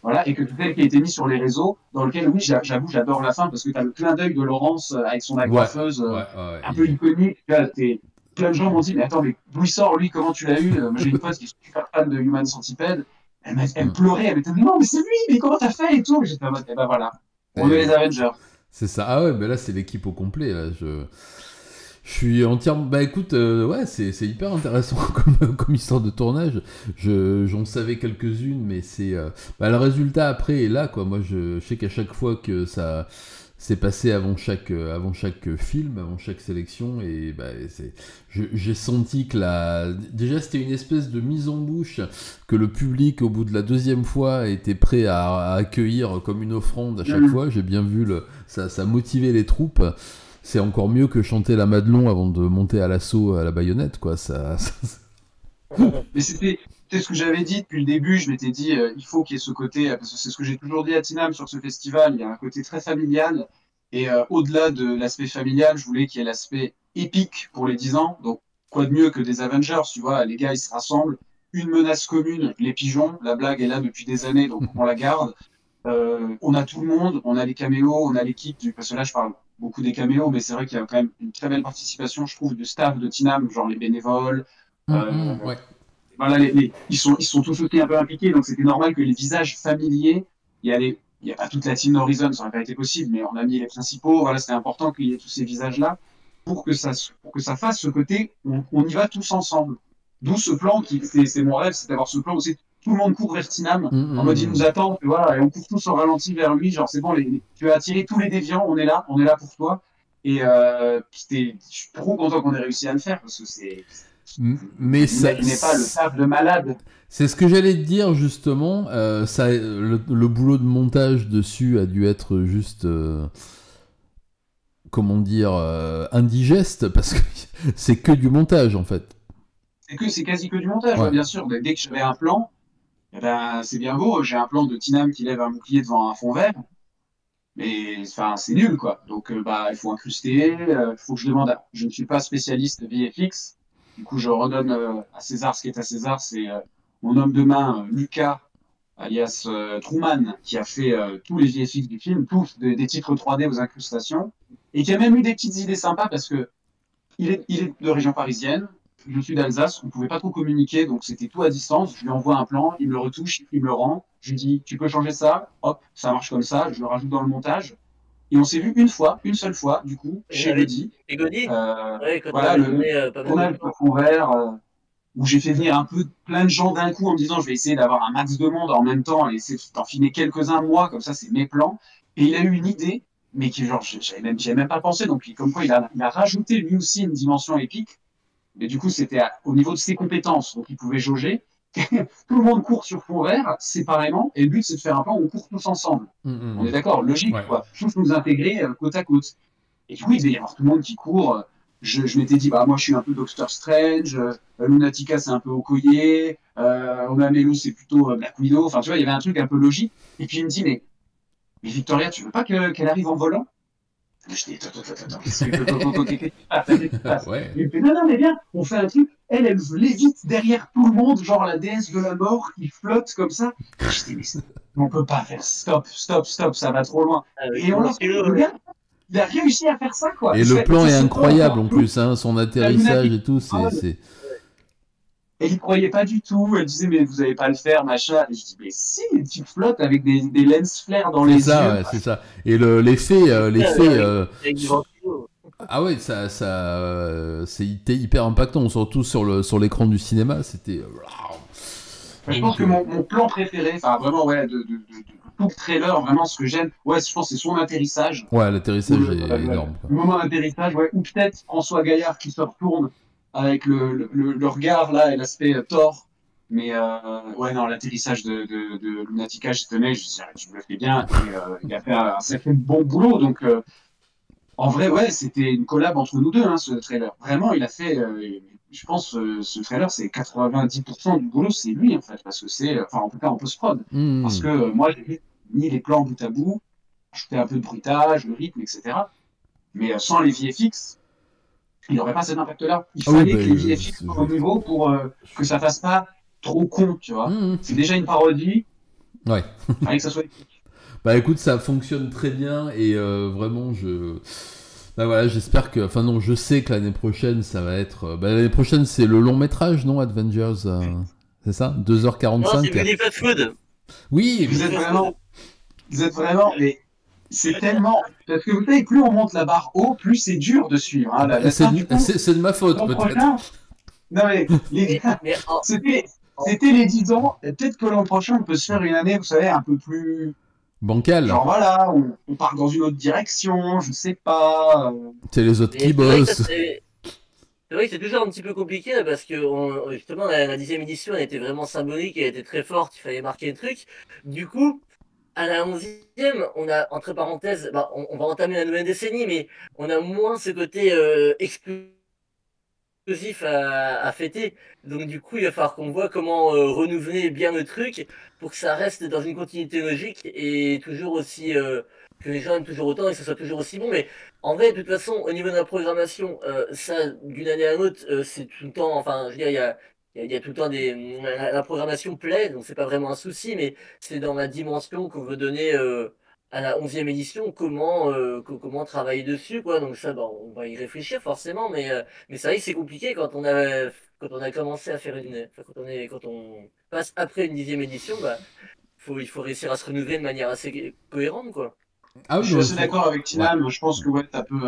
voilà, et que tout tel qui a été mis sur les réseaux, dans lequel, oui, j'avoue, j'adore la fin parce que tu as le clin d'œil de Laurence avec son Ouais, agrafeuse ouais, ouais. un peu iconique. Là, plein de gens m'ont dit, mais attends, mais d'où il sort, lui, comment tu l'as eu? Moi, j'ai une pote qui est super fan de Human Centipede. Elle Hmm. pleurait, elle était dit, non, mais c'est lui, mais comment t'as fait et tout? J'étais en mode, eh ben voilà, on est Eh les oui. Avengers. C'est ça. Ah ouais, mais là, c'est l'équipe au complet. Là. Je suis entièrement. Bah écoute, ouais, c'est hyper intéressant comme histoire de tournage. J'en savais quelques-unes, mais bah, le résultat après est là, quoi. Moi, je sais qu'à chaque fois que ça s'est passé avant chaque film, avant chaque sélection, et bah, j'ai senti que déjà c'était une espèce de mise en bouche que le public, au bout de la deuxième fois, était prêt à accueillir comme une offrande à chaque Mm. fois. J'ai bien vu ça motivait les troupes. C'est encore mieux que chanter la Madelon avant de monter à l'assaut à la baïonnette, quoi. Mais c'était ce que j'avais dit depuis le début. Je m'étais dit, il faut qu'il y ait ce côté, parce que c'est ce que j'ai toujours dit à Tinam sur ce festival. Il y a un côté très familial. Et au-delà de l'aspect familial, je voulais qu'il y ait l'aspect épique pour les 10 ans. Donc, quoi de mieux que des Avengers, tu vois, les gars, ils se rassemblent. Une menace commune, les pigeons. La blague est là depuis des années, donc on la garde. On a tout le monde, on a les caméos, on a l'équipe. Parce que là, je parle beaucoup des caméos, mais c'est vrai qu'il y a quand même une très belle participation, je trouve, du staff de Tinam, genre les bénévoles. Euh, Ouais. voilà, ils sont tous aussi un peu impliqués, donc c'était normal que les visages familiers, il y a pas toute la team Horizon, ça n'aurait pas été possible, mais on a mis les principaux, voilà, c'était important qu'il y ait tous ces visages-là pour que ça fasse ce côté, on y va tous ensemble. D'où ce plan c'est mon rêve, c'est d'avoir ce plan où tout le monde court vers Tinam, en mode il nous attend, et voilà, et on court tous en ralenti vers lui, genre c'est bon, tu as attiré tous les déviants, on est là pour toi. Et je suis trop content qu'on ait réussi à le faire, parce que vous Mais ça, imaginez pas le taf de malade. c'est ce que j'allais te dire justement. Le boulot de montage dessus a dû être juste, comment dire, indigeste parce que c'est que du montage en fait. C'est quasi que du montage, ouais, Ouais. bien sûr. Dès que j'avais un plan, eh ben, c'est bien beau. J'ai un plan de Tinam qui lève un bouclier devant un fond vert. Mais enfin, c'est nul, quoi. Donc, bah, il faut incruster, il faut que je demande. Je ne suis pas spécialiste VFX. Du coup, je redonne à César ce qui est à César. C'est mon homme de main, Lucas, alias Truman, qui a fait tous les VFX du film, tous des titres 3D aux incrustations, et qui a même eu des petites idées sympas parce que il est de région parisienne. Je suis d'Alsace, on ne pouvait pas trop communiquer, donc c'était tout à distance. Je lui envoie un plan, il me le retouche, il me le rend. Je lui dis, tu peux changer ça, hop, ça marche comme ça, je le rajoute dans le montage. Et on s'est vu une fois, une seule fois, du coup, chez Avec Buddy. Egoni? Ouais, quand on Voilà, avait le tourné pas mal de tournage temps. ouvert, où j'ai fait venir un peu plein de gens d'un coup en me disant, je vais essayer d'avoir un max de monde en même temps et essayer d'en filmer quelques-uns moi, comme ça, c'est mes plans. Et il a eu une idée, mais qui, genre, j'avais même pas pensé. Donc, comme quoi, il a rajouté lui aussi une dimension épique. Et du coup, c'était au niveau de ses compétences. Donc, il pouvait jauger. Tout le monde court sur fond vert, séparément. Et le but, c'est de faire un plan où on court tous ensemble. On est d'accord, logique, Ouais. quoi. Tous nous intégrer côte à côte. Et du coup, il devait y avoir tout le monde qui court. Je m'étais dit, bah, moi, je suis un peu Doctor Strange. Lunatica, c'est un peu Okoye. Omamelu, c'est plutôt Black Widow. Enfin, tu vois, il y avait un truc un peu logique. Et puis, il me dit, mais Victoria, tu veux pas qu'elle arrive en volant? Je dis, attends, qu'est-ce qui se passe? Ouais. Il me fait, non, mais viens, on fait un truc. Elle lévite derrière tout le monde, genre la déesse de la mort qui flotte comme ça. Je dis, mais on peut pas faire stop, ça va trop loin. Et on l'a fait, le gars, il a réussi à faire ça, quoi. Et le plan est incroyable en plus, hein, son atterrissage et tout, Ah ouais. c'est... Et il croyait pas du tout. Elle disait, mais vous allez pas le faire, machin. Et je dis, mais si, tu flottes avec des lens flares dans les yeux. C'est ça, ouais, c'est ça. Et l'effet... Avec du ventilo. Ah ouais, c'était hyper impactant, surtout sur l'écran du cinéma, c'était... Je pense que mon plan préféré, enfin vraiment, ouais, de tout le trailer, vraiment ce que j'aime, ouais, je pense que c'est son atterrissage. Ouais, l'atterrissage est énorme. Le moment d'atterrissage, ouais, ou peut-être François Gaillard qui se retourne avec le regard là et l'aspect Thor. Mais ouais, non, l'atterrissage de Lunatica, je tenais, je disais, tu me le fais bien, et il a fait un sacré bon boulot, donc en vrai, ouais, c'était une collab entre nous deux, hein, ce trailer. Vraiment, il a fait, je pense, ce trailer, c'est 90% du boulot, c'est lui, en fait, parce que c'est, enfin, en tout cas, en post-prod. Parce que moi, j'ai mis les plans bout à bout, ajouté un peu de bruitage, le rythme, etc. Mais sans les VFX, il n'y aurait pas cet impact-là. Il fallait que les VFX soient au niveau pour que ça fasse pas trop con, tu vois. C'est déjà une parodie. Ouais. Il fallait que ça soit épique. Bah écoute, ça fonctionne très bien et vraiment bah voilà, j'espère que, enfin non, je sais que l'année prochaine ça va être, bah l'année prochaine c'est le long métrage, non, Avengers, c'est ça, 2h45. Non, c'est Buddy Fast Food. Oui. Vous êtes vraiment, mais c'est tellement, parce que vous savez, plus on monte la barre haut, plus c'est dur de suivre. Hein, c'est de ma faute peut-être. Non mais les gars, c'était les 10 ans. Peut-être que l'an prochain on peut se faire une année, vous savez, un peu plus bancal. Genre voilà, on part dans une autre direction, je sais pas. C'est les autres qui bossent. C'est vrai que c'est toujours un petit peu compliqué là, parce que justement la 10e édition elle était vraiment symbolique, elle était très forte, il fallait marquer le truc. Du coup, à la 11e, on a, entre parenthèses, bah, on va entamer la nouvelle décennie, mais on a moins ce côté explosif à fêter. Donc du coup, il va falloir qu'on voit comment renouveler bien le truc pour que ça reste dans une continuité logique et toujours aussi que les gens aiment toujours autant et que ce soit toujours aussi bon. Mais en vrai, de toute façon, au niveau de la programmation, ça, d'une année à l'autre, c'est tout le temps. Enfin, je veux dire, il y a tout le temps la programmation plaît, donc c'est pas vraiment un souci, mais c'est dans la dimension qu'on veut donner. À la 11e édition, comment travailler dessus, quoi. Donc ça, bon, on va y réfléchir forcément, mais c'est vrai que c'est compliqué quand on a commencé à faire enfin, quand on passe après une 10e édition, bah, il faut réussir à se renouveler de manière assez cohérente, quoi. Ah oui, je suis assez d'accord avec Tina, mais je pense que ouais, ça peut,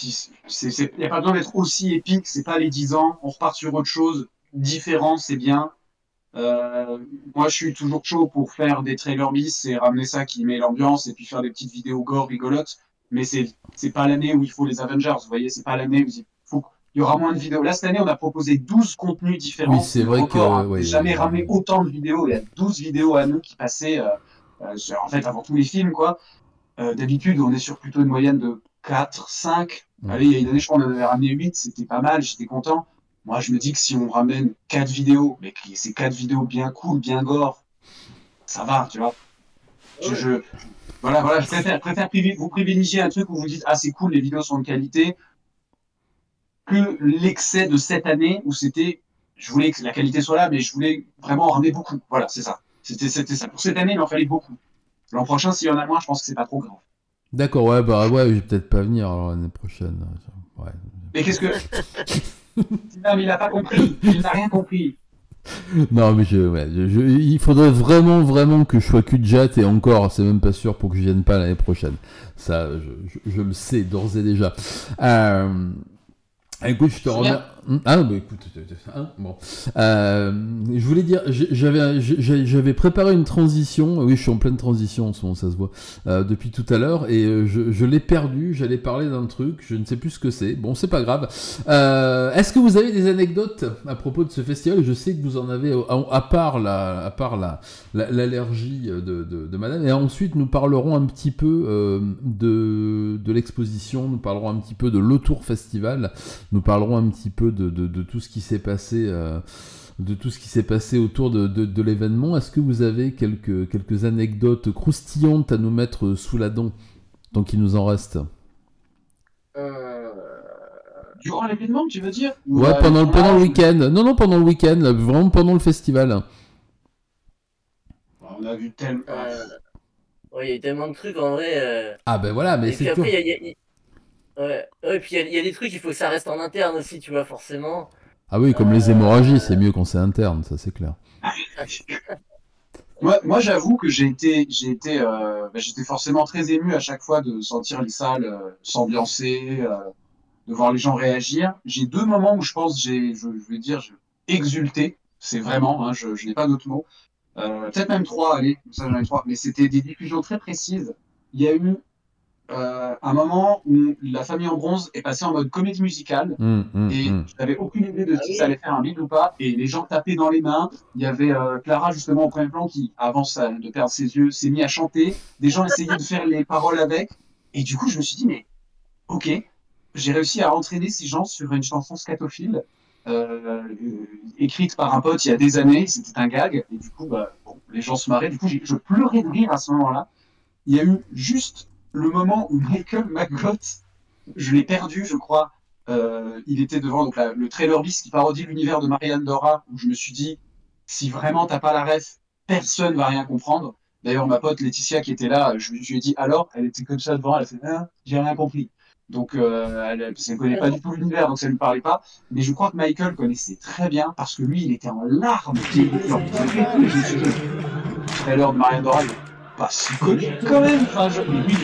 il n'y a pas besoin d'être aussi épique, c'est pas les 10 ans, on repart sur autre chose, différent, c'est bien. Moi, je suis toujours chaud pour faire des trailers bis et ramener ça qui met l'ambiance et puis faire des petites vidéos gore rigolotes. Mais c'est pas l'année où il faut les Avengers, vous voyez, c'est pas l'année où il y aura moins de vidéos. Là, cette année, on a proposé 12 contenus différents. Oui, c'est vrai que ouais, jamais ramené autant de vidéos. Il y a 12 vidéos à nous qui passaient, en fait, avant tous les films, quoi. D'habitude, on est sur plutôt une moyenne de 4, 5. Allez, il y a une année, je crois, on en avait ramené 8, c'était pas mal, j'étais content. Moi, je me dis que si on ramène 4 vidéos, mais que c'est 4 vidéos bien cool, bien gore, ça va, tu vois. Voilà, je préfère vous privilégier un truc où vous dites, ah, c'est cool, les vidéos sont de qualité, que l'excès de cette année où je voulais que la qualité soit là, mais je voulais vraiment en ramener beaucoup. Voilà, c'est ça. C'était ça. Pour cette année, il en fallait beaucoup. L'an prochain, s'il y en a moins, je pense que c'est pas trop grave. D'accord, ouais, bah ouais, je vais peut-être pas venir alors l'année prochaine. Ouais. Mais qu'est-ce que... Non, mais il a pas compris. Il n'a rien compris. Non, mais il faudrait vraiment que je sois cul-de-jatte et encore, c'est même pas sûr pour que je vienne pas l'année prochaine. Ça, je le sais d'ores et déjà. Écoute, je te remercie. Ah, bah écoute, bon. Je voulais dire, j'avais préparé une transition. Oui, je suis en pleine transition en ce moment, ça se voit, depuis tout à l'heure, et je l'ai perdu. J'allais parler d'un truc, je ne sais plus ce que c'est. Bon, c'est pas grave. Est-ce que vous avez des anecdotes à propos de ce festival? Je sais que vous en avez, à part l'allergie de Madame. Et ensuite, nous parlerons un petit peu de l'exposition. Nous parlerons un petit peu de l'Autour Festival. Nous parlerons un petit peu de tout ce qui s'est passé, autour de l'événement. Est-ce que vous avez quelques anecdotes croustillantes à nous mettre sous la dent, tant qu'il nous en reste? Durant l'événement, tu veux dire? Ouais, pendant le week-end. Non, pendant le week-end, là, vraiment pendant le festival. On a vu tellement... Ouais, il y a eu tellement de trucs en vrai. Ah ben voilà, mais Et c'est puis toujours... après, ouais, puis il y a des trucs, il faut que ça reste en interne aussi, tu vois, forcément. Ah oui, comme les hémorragies, c'est mieux quand c'est interne, ça c'est clair. Moi, j'avoue que j'étais forcément très ému à chaque fois de sentir les salles s'ambiancer, de voir les gens réagir. J'ai deux moments où je pense, je vais dire, j'ai exulté. C'est vraiment, hein, je n'ai pas d'autres mots. Peut-être même trois, allez, ça j'en ai trois. Mais c'était des diffusions très précises. Il y a eu un moment où la famille en bronze est passée en mode comédie musicale et je n'avais aucune idée de si ça allait faire un bide ou pas, et les gens tapaient dans les mains. Il y avait Clara justement au premier plan qui, avant de perdre ses yeux, s'est mis à chanter. Des gens essayaient de faire les paroles avec, et du coup je me suis dit, mais ok, j'ai réussi à entraîner ces gens sur une chanson scatophile écrite par un pote il y a des années. C'était un gag, et du coup bon, les gens se marraient. Du coup je pleurais de rire à ce moment-là. Il y a eu juste le moment où Michael McGott, je l'ai perdu, je crois. Il était devant donc, le trailer bis qui parodie l'univers de Marianne Dora, où je me suis dit, si vraiment t'as pas la ref, personne va rien comprendre. D'ailleurs, ma pote Laetitia qui était là, je lui ai dit alors, elle était comme ça devant, elle a fait ah, j'ai rien compris. Donc, elle ne connaît pas du tout l'univers, donc ça lui parlait pas. Mais je crois que Michael connaissait très bien, parce que lui, il était en larmes. Je me suis dit, le trailer de Marianne Dora, pas si connu quand même. Enfin, mais lui,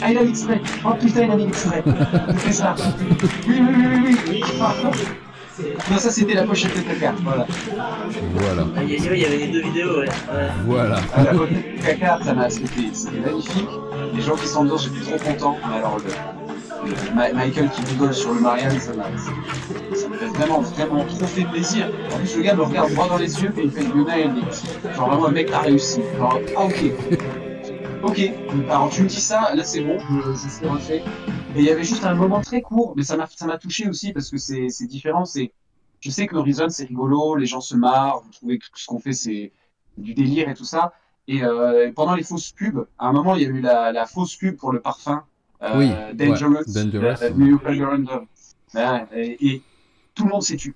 il a l'extrait. Oh putain, il a mis l'extrait. C'est ça. Oui. Non, ça c'était la pochette de caca. Voilà. Il y avait les deux vidéos, ouais. Voilà. La pochette de caca, c'était magnifique. Les gens qui sont dedans, j'étais trop content. Mais alors, Michael qui rigole sur le Marianne, ça m'avait vraiment trop fait plaisir. En plus, le gars me regarde droit dans les yeux et il fait Lionel, genre vraiment, le mec a réussi. Genre, ah ok, alors tu me dis ça, là c'est bon, je suis refait. Et il y avait juste un moment très court, mais ça m'a touché aussi parce que c'est différent. Je sais que l'Horizon c'est rigolo, les gens se marrent, vous trouvez que tout ce qu'on fait c'est du délire et tout ça. Et pendant les fausses pubs, à un moment il y a eu la fausse pub pour le parfum. Oui, Dangerous, Dangerous. Et tout le monde s'est tué.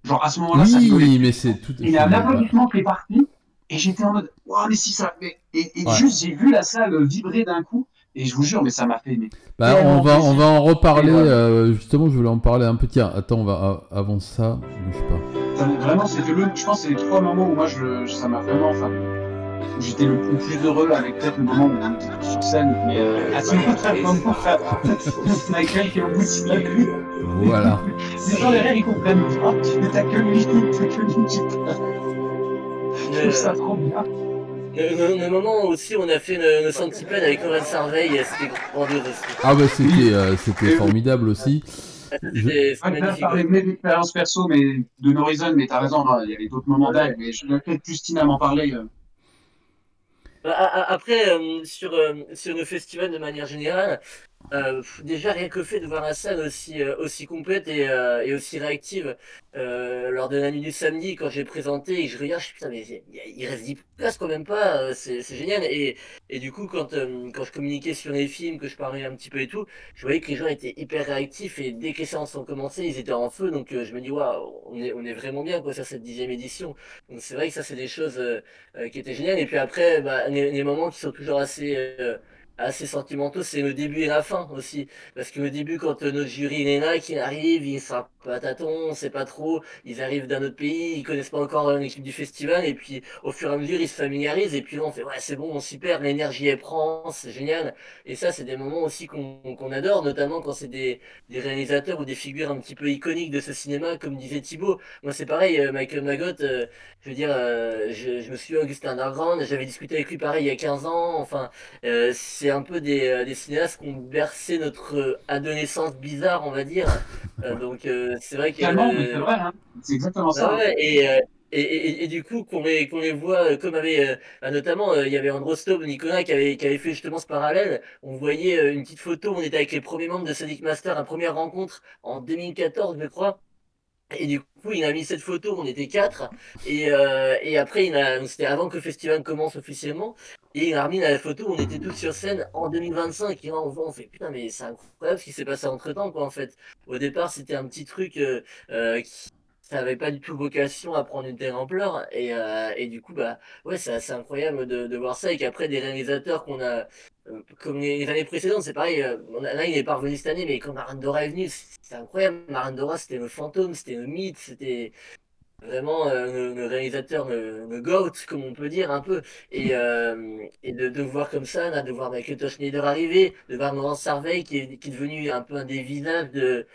Genre à ce moment-là, oui, ça rigolait. mais c'est tout. Il y a un applaudissement qui est parti, et j'étais en mode, waouh, mais si ça. Et juste, j'ai vu la salle vibrer d'un coup, et je vous jure, mais ça m'a fait. Bah, on va en reparler. Justement, je voulais en parler un peu. Tiens, attends, on va avant ça. Je sais pas. Vraiment, je pense que c'est les trois moments où moi, ça m'a vraiment. Enfin, j'étais le plus heureux avec peut-être le moment où on était sur scène, mais à ce moment-là, Michael qui est au bout de la rue. Voilà. Les gens derrière ils comprennent pas, mais t'as que lui, Je trouve ça trop bien. Le moment aussi où on a fait une centipède avec Laurent Sarveil, c'était grandiose aussi. Ah bah c'était formidable aussi. Je vais parler de mes expériences perso, mais de Horizon, mais t'as raison, il y avait d'autres moments dingues, mais je vais peut-être Justine à m'en parler. Après, sur le festival de manière générale, déjà, rien que le fait de voir la salle aussi complète et aussi réactive, lors de la nuit du samedi, quand j'ai présenté et que je regarde, je suis putain, mais il reste 10 places quand même pas, c'est génial. Et du coup, quand je communiquais sur les films, que je parlais un petit peu et tout, je voyais que les gens étaient hyper réactifs et dès que les séances ont commencé, ils étaient en feu. Donc je me dis, waouh, on est vraiment bien quoi, sur cette 10e édition. Donc c'est vrai que ça, c'est des choses qui étaient géniales. Et puis après, bah, les moments qui sont toujours assez sentimentaux, c'est le début et la fin aussi. Parce que au début, quand notre jury il est là, qui arrive, ils sont pas tâtons, on sait pas trop, ils arrivent d'un autre pays, ils connaissent pas encore l'équipe du festival, et puis au fur et à mesure, ils se familiarisent, et puis là, on fait, ouais, c'est bon, super, l'énergie, elle prend, c'est génial. Et ça, c'est des moments aussi qu'on adore, notamment quand c'est des réalisateurs ou des figures un petit peu iconiques de ce cinéma, comme disait Thibaut. Moi, c'est pareil, Michael Magott, je veux dire, je me suis Augustin Underground, j'avais discuté avec lui pareil il y a 15 ans, enfin, c'est un peu des cinéastes qui ont bercé notre adolescence bizarre, on va dire. Donc c'est vrai que Totalement, mais c'est vrai, hein. C'est exactement ah ça, hein. ouais, et du coup qu'on les voit comme avait bah, notamment il y avait Androstov Nicolas qui avait fait justement ce parallèle. On voyait une petite photo, on était avec les premiers membres de Sonic Master, une première rencontre en 2014, je crois. Et du coup, il a mis cette photo, on était quatre, et après, c'était avant que le festival commence officiellement, et il a remis la photo, on était tous sur scène en 2025, et là on voit, on fait putain, mais c'est incroyable ce qui s'est passé entre-temps, quoi, en fait. Au départ, c'était un petit truc qui ça n'avait pas du tout vocation à prendre une telle ampleur, et du coup, bah ouais, c'est assez incroyable de voir ça, et qu'après, des réalisateurs qu'on a, comme les années précédentes, c'est pareil, là, il est pas revenu cette année, mais quand Marandora est venu, c'est incroyable. Marandora, c'était le fantôme, c'était le mythe, c'était vraiment le réalisateur, le GOAT, comme on peut dire un peu. Et de voir comme ça, là, de voir Michael Schneider arriver, de voir Laurence Harvey qui est devenu un peu un des visages de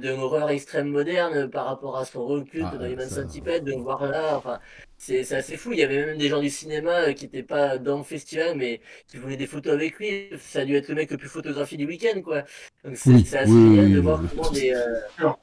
l'horreur extrême moderne par rapport à son rôle culte Ah, dans Human ça. Centipede, de le voir là, enfin, c'est assez fou. Il y avait même des gens du cinéma qui n'étaient pas dans le festival, mais qui voulaient des photos avec lui. Ça a dû être le mec le plus photographié du week-end, quoi. Donc Oui, c'est oui, assez génial de oui, voir comment Sûr.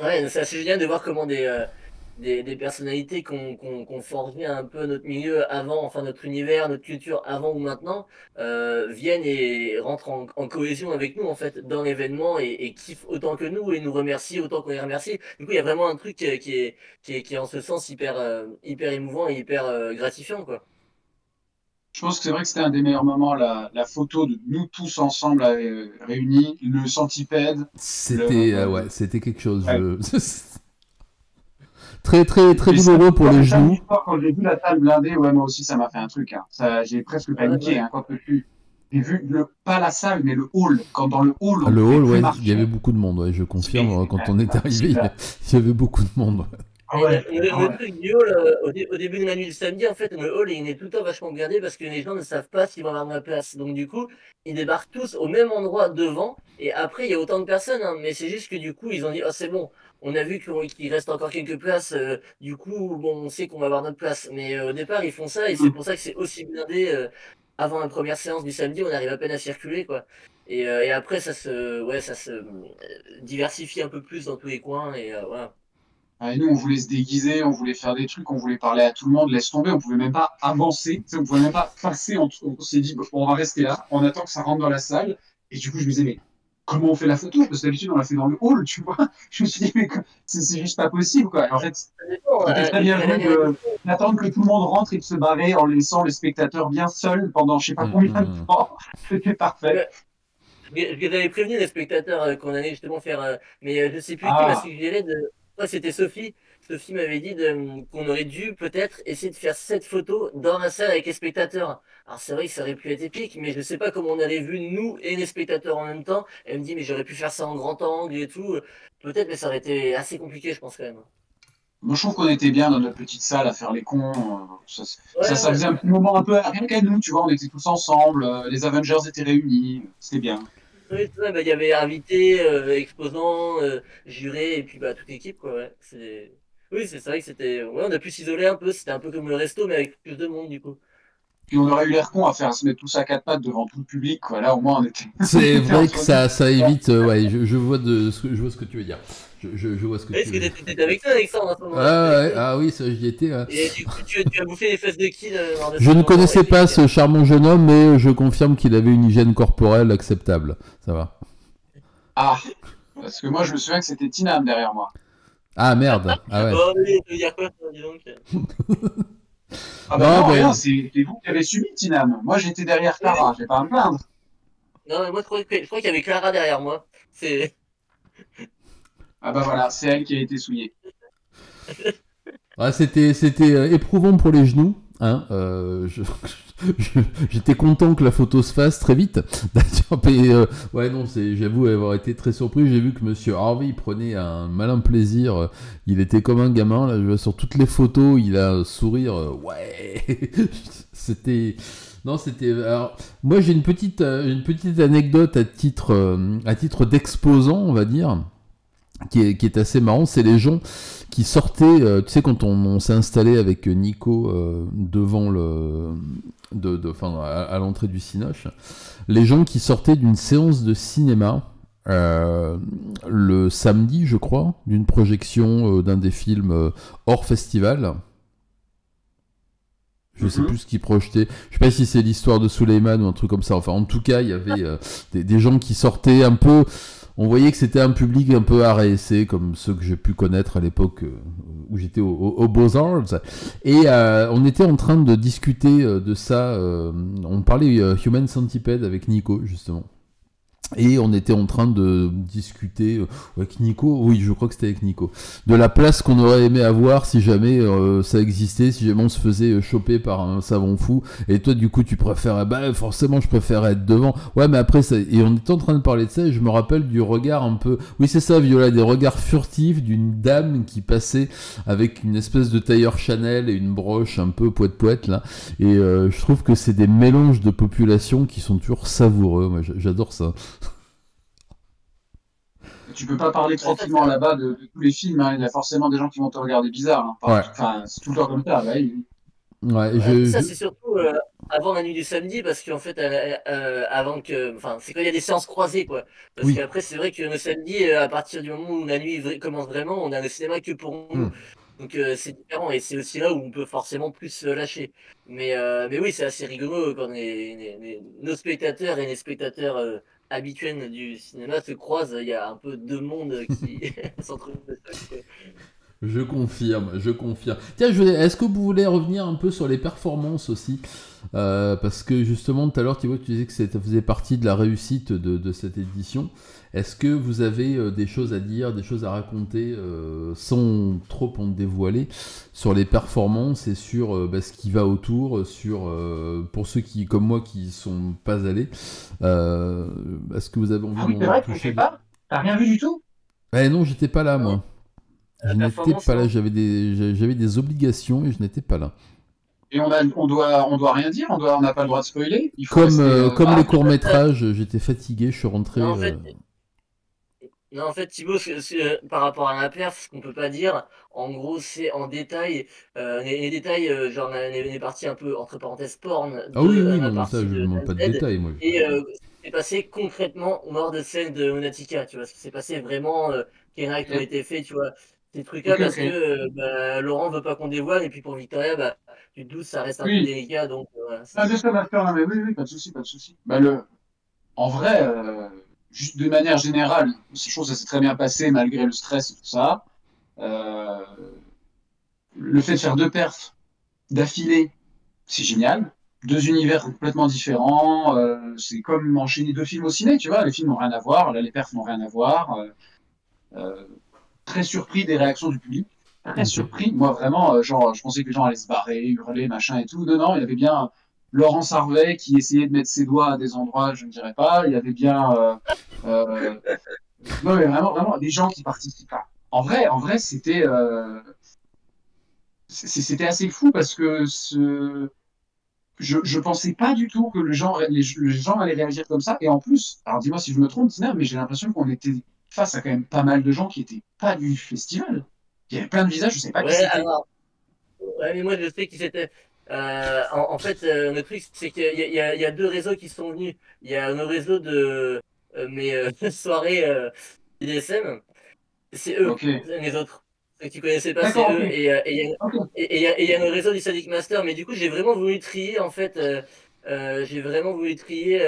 ouais, c'est assez génial de voir comment des personnalités qu'on forgé un peu notre milieu avant, enfin notre univers, notre culture avant ou maintenant, viennent et rentrent en cohésion avec nous en fait dans l'événement et kiffent autant que nous et nous remercient autant qu'on les remercie. Du coup, il y a vraiment un truc qui est en ce sens hyper émouvant et hyper gratifiant, quoi. Je pense que c'est vrai que c'était un des meilleurs moments, la photo de nous tous ensemble réunis, le centipède, le, C'était ouais, c'était quelque chose. ouais. Très très très Et douloureux samedi pour soir, les samedi genoux. soir, quand j'ai vu la salle blindée, ouais, moi aussi, ça m'a fait un truc, hein. Ça, j'ai presque Ouais, paniqué, ouais. hein, j'ai vu pas la salle, mais le hall. Quand dans le hall, Ah, on le pouvait hall, plus ouais, il y avait marcher. beaucoup de monde, ouais, je confirme. C'est Quand on est arrivé, impossible. il y avait beaucoup de monde. Ah Et ouais, ah le ouais. truc du hall, au début de la nuit du samedi, en fait, le hall il est tout le temps vachement gardé parce que les gens ne savent pas s'ils vont avoir de la place. Donc, du coup, ils débarquent tous au même endroit devant. Et après, il y a autant de personnes, hein, mais c'est juste que du coup, ils ont dit, oh, c'est bon, on a vu qu'il reste encore quelques places. Du coup, bon, on sait qu'on va avoir notre place. Mais au départ, ils font ça et c'est pour ça que c'est aussi blindé. Avant la première séance du samedi, on arrive à peine à circuler, quoi. Et après, ça se diversifie un peu plus dans tous les coins. Et voilà. Ah, et nous, on voulait se déguiser, on voulait faire des trucs, on voulait parler à tout le monde, laisse tomber, on pouvait même pas avancer, tu sais, on pouvait même pas passer. On s'est dit, bon, on va rester là, on attend que ça rentre dans la salle. Et du coup, je me disais, mais comment on fait la photo? Parce que d'habitude, on la fait dans le hall, tu vois. Je me suis dit, mais c'est juste pas possible, quoi. Et en fait, Ça dépend, c'était très bien la joué dernière édition. d'attendre que tout le monde rentre et de se barrer en laissant le spectateur bien seul pendant je sais pas Hum, combien de hum, temps. C'était parfait. Je les avais prévenus, les spectateurs, qu'on allait justement faire. Mais je sais plus qui m'a Ah, suggéré de. Ouais, c'était Sophie. Sophie m'avait dit qu'on aurait dû peut-être essayer de faire cette photo dans la salle avec les spectateurs. Alors c'est vrai que ça aurait pu être épique, mais je sais pas comment on avait vu nous et les spectateurs en même temps. Elle me dit, mais j'aurais pu faire ça en grand angle et tout. Peut-être, mais ça aurait été assez compliqué, je pense quand même. moi, je trouve qu'on était bien dans notre petite salle à faire les cons. Ouais, Ça ouais. faisait un petit moment un peu rien qu'à nous, tu vois, on était tous ensemble, les Avengers étaient réunis, c'était bien. Oui, c'est vrai, bah, il y avait invité, exposant, juré, et puis bah, toute l'équipe, quoi, ouais. Oui, c'est vrai que c'était. Ouais, on a pu s'isoler un peu, c'était un peu comme le resto, mais avec plus de monde, du coup. Puis on aurait eu l'air con à faire se mettre tous à quatre pattes devant tout le public, quoi. Là, au moins, on était. C'est on était vrai que entre ça évite. Ouais, je vois je vois ce que tu veux dire. Je vois ce que Oui, tu parce veux que dire. t'étais avec toi, Alexandre, à ce moment-là. Ah, ouais, ah oui, ça j'y étais. Et du coup, tu as bouffé les fesses de qui lors de Je ce ne moment connaissais pas épique? ce charmant jeune homme, mais je confirme qu'il avait une hygiène corporelle acceptable. Ça va. Ah, parce que moi, je me souviens que c'était Tinam derrière moi. Ah merde. Ah ouais. Oh, oui, tu veux dire quoi, toi, dis donc? Ah bah Non, non, rien, ben. c'est vous qui avez subi Tinam. Moi, j'étais derrière Clara, j'ai pas à me plaindre. Non, mais moi, je crois qu'il y avait Clara derrière moi. C'est... Ah bah voilà, c'est elle qui a été souillée. Ouais, c'était éprouvant pour les genoux. Hein, j'étais content que la photo se fasse très vite. D'ailleurs, mais, ouais, non, j'avoue avoir été très surpris. J'ai vu que Monsieur Harvey il prenait un malin plaisir. Il était comme un gamin. Là, je vois sur toutes les photos, il a un sourire. Ouais, c'était. Non, c'était. Alors, moi, j'ai une petite anecdote à titre d'exposant, on va dire, qui est assez marrant. C'est les gens qui sortaient, tu sais, quand on s'est installé avec Nico devant enfin, à l'entrée du Cinoche, les gens qui sortaient d'une séance de cinéma le samedi, je crois, d'une projection d'un des films hors festival. Je sais plus ce qu'ils projetaient. Je sais pas si c'est l'histoire de Suleiman ou un truc comme ça. Enfin, en tout cas, il y avait des gens qui sortaient un peu. On voyait que c'était un public un peu RSC, comme ceux que j'ai pu connaître à l'époque où j'étais au Beaux-Arts. Et on était en train de discuter de ça. On parlait Human Centipede avec Nico, justement. Et on était en train de discuter avec Nico, oui, je crois que c'était avec Nico, de la place qu'on aurait aimé avoir si jamais ça existait, si jamais on se faisait choper par un savant fou. Et toi, du coup, tu préfères, bah forcément, je préfère être devant. Ouais, mais après, ça... et on était en train de parler de ça, et je me rappelle du regard un peu, oui, c'est ça, Viola, des regards furtifs d'une dame qui passait avec une espèce de tailleur Chanel et une broche un peu poète-poète là. Et je trouve que c'est des mélanges de populations qui sont toujours savoureux. Moi, j'adore ça. Tu peux pas parler Ouais, ça, tranquillement là-bas de tous les films, hein. Il y a forcément des gens qui vont te regarder bizarre, hein. Ouais. Enfin, c'est tout le temps comme ça, bah oui. Ouais, ça, c'est surtout avant la nuit du samedi, parce qu'en fait, avant que. Enfin, c'est quand il y a des séances croisées, quoi. Parce oui. qu'après, c'est vrai que le samedi, à partir du moment où la nuit commence vraiment, on a le cinéma que pour Hmm. nous. Donc, c'est différent, et c'est aussi là où on peut forcément plus se lâcher. Mais oui, c'est assez rigolo quand nos spectateurs et les spectateurs habituels du cinéma se croisent. Il y a un peu deux mondes qui s'entrechoquent. Je confirme, je confirme. Tiens, est-ce que vous voulez revenir un peu sur les performances aussi parce que justement, tout à l'heure, Thibaut, tu disais que ça faisait partie de la réussite de cette édition. Est-ce que vous avez des choses à dire, des choses à raconter sans trop en dévoiler sur les performances et sur ce qui va autour, sur pour ceux qui, comme moi, qui sont pas allés, est-ce que vous avez Ah envie oui, c'est d'en vrai que tu toucher sais pas? T'as rien vu du tout? Eh non, j'étais pas là, Non, moi. la Je n'étais performance, pas là, non. j'avais des obligations et je n'étais pas là. Et on doit rien dire, on n'a pas le droit de spoiler. Il faut rester Comme les vague. courts-métrages, j'étais fatigué, je suis rentré. Non, en fait, Non, en fait, Thibaut, par rapport à la perf, ce qu'on peut pas dire, en gros, c'est en détail, les détails, genre les parties un peu, entre parenthèses, porn Ah oui, de oui, la non, mais ça, partie je ne de demande pas de Z, détails, moi. et ce qui s'est passé concrètement au mort de scène de Monatica, tu vois, ce qui s'est passé vraiment, quels actes ont Ok, été faits, tu vois, ces trucs-là, ok. parce que Ok. Laurent veut pas qu'on dévoile, et puis pour Victoria, bah, tu te doutes, ça reste un peu Oui. délicat, donc voilà, Ah, bien sûr, d'accord, non, mais oui, oui, pas de souci, pas de souci. Bah, en vrai, juste de manière générale, je trouve que ça s'est très bien passé malgré le stress et tout ça. Euh, le fait de faire deux perfs d'affilée, c'est génial. Deux univers complètement différents. C'est comme enchaîner deux films au ciné, tu vois. Les films n'ont rien à voir. Là, les perfs n'ont rien à voir. Euh, Très surpris des réactions du public. Très Ok. surpris. Moi, vraiment, genre, je pensais que les gens allaient se barrer, hurler, machin et tout. Non, non, il y avait bien Laurence Harvey qui essayait de mettre ses doigts à des endroits, je ne dirais pas. Il y avait bien. Euh, non, mais vraiment, vraiment, des gens qui participent. Enfin, en vrai, c'était assez fou parce que je pensais pas du tout que les gens allaient réagir comme ça. Et en plus, alors dis-moi si je me trompe, Tina, mais j'ai l'impression qu'on était face à quand même pas mal de gens qui étaient pas du festival. Il y avait plein de visages, je sais pas qui ouais, c'était. alors, ouais, mais moi, je sais qui c'était. En fait, le truc, c'est qu'il y a deux réseaux qui sont venus. Il y a le réseau de mes soirées BDSM, c'est eux, Ok. les autres. Ceux que tu connaissais pas, c'est D'accord, ok. eux. Ok. Et il y a le réseau du Sadic Master. Mais du coup, j'ai vraiment voulu trier, en fait. J'ai vraiment voulu trier.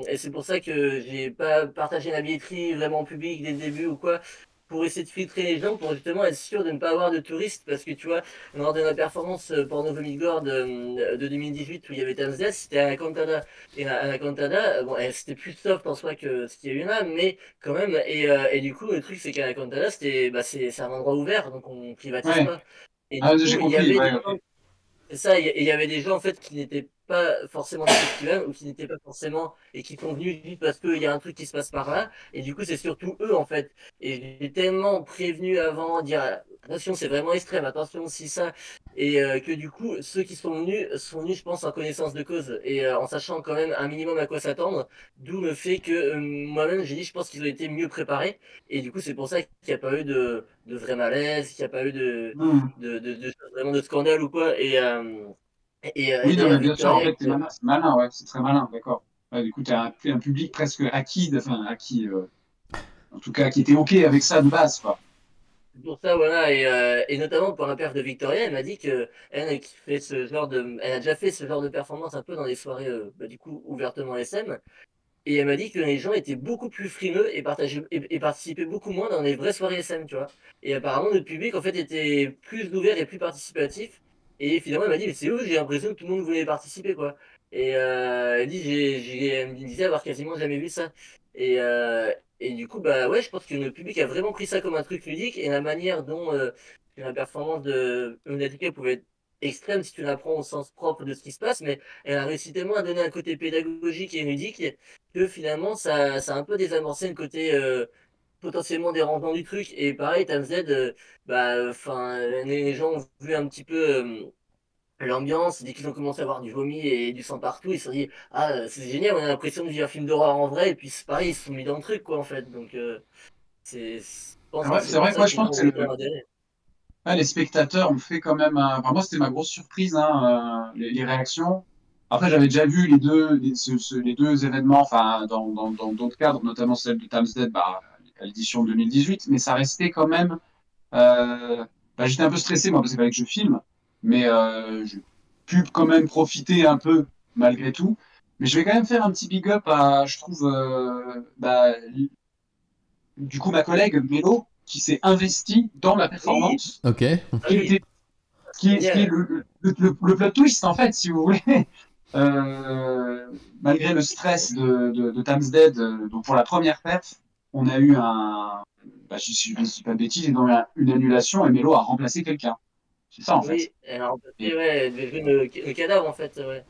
Et c'est pour ça que j'ai pas partagé la billetterie vraiment en public dès le début ou quoi. Pour essayer de filtrer les gens, pour justement être sûr de ne pas avoir de touristes. Parce que tu vois, lors de la performance Porno Vomigore de 2018 où il y avait Tamzès, c'était à la Cantada. Et à la Cantada, bon, c'était plus soft en soi que ce qu'il y a eu là, mais quand même. Et du coup, le truc, c'est qu'à la Cantada, c'est un endroit ouvert, donc on privatise Ouais. pas. Et du Ah, coup, j'ai il y compris. avait Ouais, des ok. gens c'est ça, et il y avait des gens en fait qui n'étaient pas forcément des festivals ou qui n'étaient pas forcément et qui sont venus juste parce qu'il y a un truc qui se passe par là. Et du coup, c'est surtout eux en fait. Et j'ai tellement prévenu avant, dire attention, c'est vraiment extrême, attention, si ça. Et que du coup, ceux qui sont venus, je pense, en connaissance de cause et en sachant quand même un minimum à quoi s'attendre. D'où le fait que moi-même, j'ai dit, je pense qu'ils ont été mieux préparés. Et du coup, c'est pour ça qu'il n'y a pas eu de vrai malaise, qu'il n'y a pas eu Hmm. vraiment de scandale ou quoi. Et Oui, non, d'ailleurs, mais bien sûr, en Victoria, fait, c'est malin, ouais, c'est très malin, d'accord. Ouais, du coup, tu as un public presque acquis, enfin, acquis, en tout cas, qui était OK avec ça de base, quoi. c'est pour ça, voilà, et notamment pour la perf de Victoria, elle m'a dit que elle qui fait ce genre elle a déjà fait ce genre de performance un peu dans les soirées, du coup, ouvertement SM. Et elle m'a dit que les gens étaient beaucoup plus frileux et et participaient beaucoup moins dans les vraies soirées SM, tu vois. Et apparemment, le public, en fait, était plus ouvert et plus participatif. Et finalement, elle m'a dit, mais c'est ouf, j'ai l'impression que tout le monde voulait participer, quoi. Et elle dit, elle me disait avoir quasiment jamais vu ça. Et, euh, et du coup, bah ouais, je pense que le public a vraiment pris ça comme un truc ludique. Et la manière dont la performance de Lunatica pouvait être extrême si tu la prends au sens propre de ce qui se passe, mais elle a réussi tellement à donner un côté pédagogique et ludique que finalement ça a un peu désamorcé le côté potentiellement dérangeant du truc. Et pareil, TamZ, enfin, les gens ont vu un petit peu l'ambiance, dès qu'ils ont commencé à avoir du vomi et du sang partout, ils se sont dit, ah, c'est génial, on a l'impression de vivre un film d'horreur en vrai, et puis c'est pareil, ils se sont mis dans le truc, quoi, en fait. Donc, je pense que c'est C'est pour vrai que ça moi, que je les gens pense que ont autant adhéré. ouais, les spectateurs ont fait quand même enfin, moi, c'était ma grosse surprise, hein, les réactions. Après, j'avais déjà vu les deux événements, enfin, dans d'autres cadres, notamment celle de Tamsdead, bah, à l'édition 2018, mais ça restait quand même. Euh, bah, j'étais un peu stressé, moi, parce qu'il fallait que je filme, mais j'ai pu quand même profiter un peu, malgré tout. Mais je vais quand même faire un petit big up à, je trouve, bah, du coup, ma collègue Mélo, qui s'est investie dans la Oui, performance, Ok. ah qui oui, était, ce qui est génial. le plot twist, en fait, si vous voulez. Malgré le stress de Tam's Dead, donc pour la première perf, on a eu bah, je ne dis pas de bêtises, ils ont eu une annulation et Melo a remplacé quelqu'un. C'est ça, en fait. Oui, elle a Et remplacé, ouais, elle devait jouer le cadavre, en fait, ouais.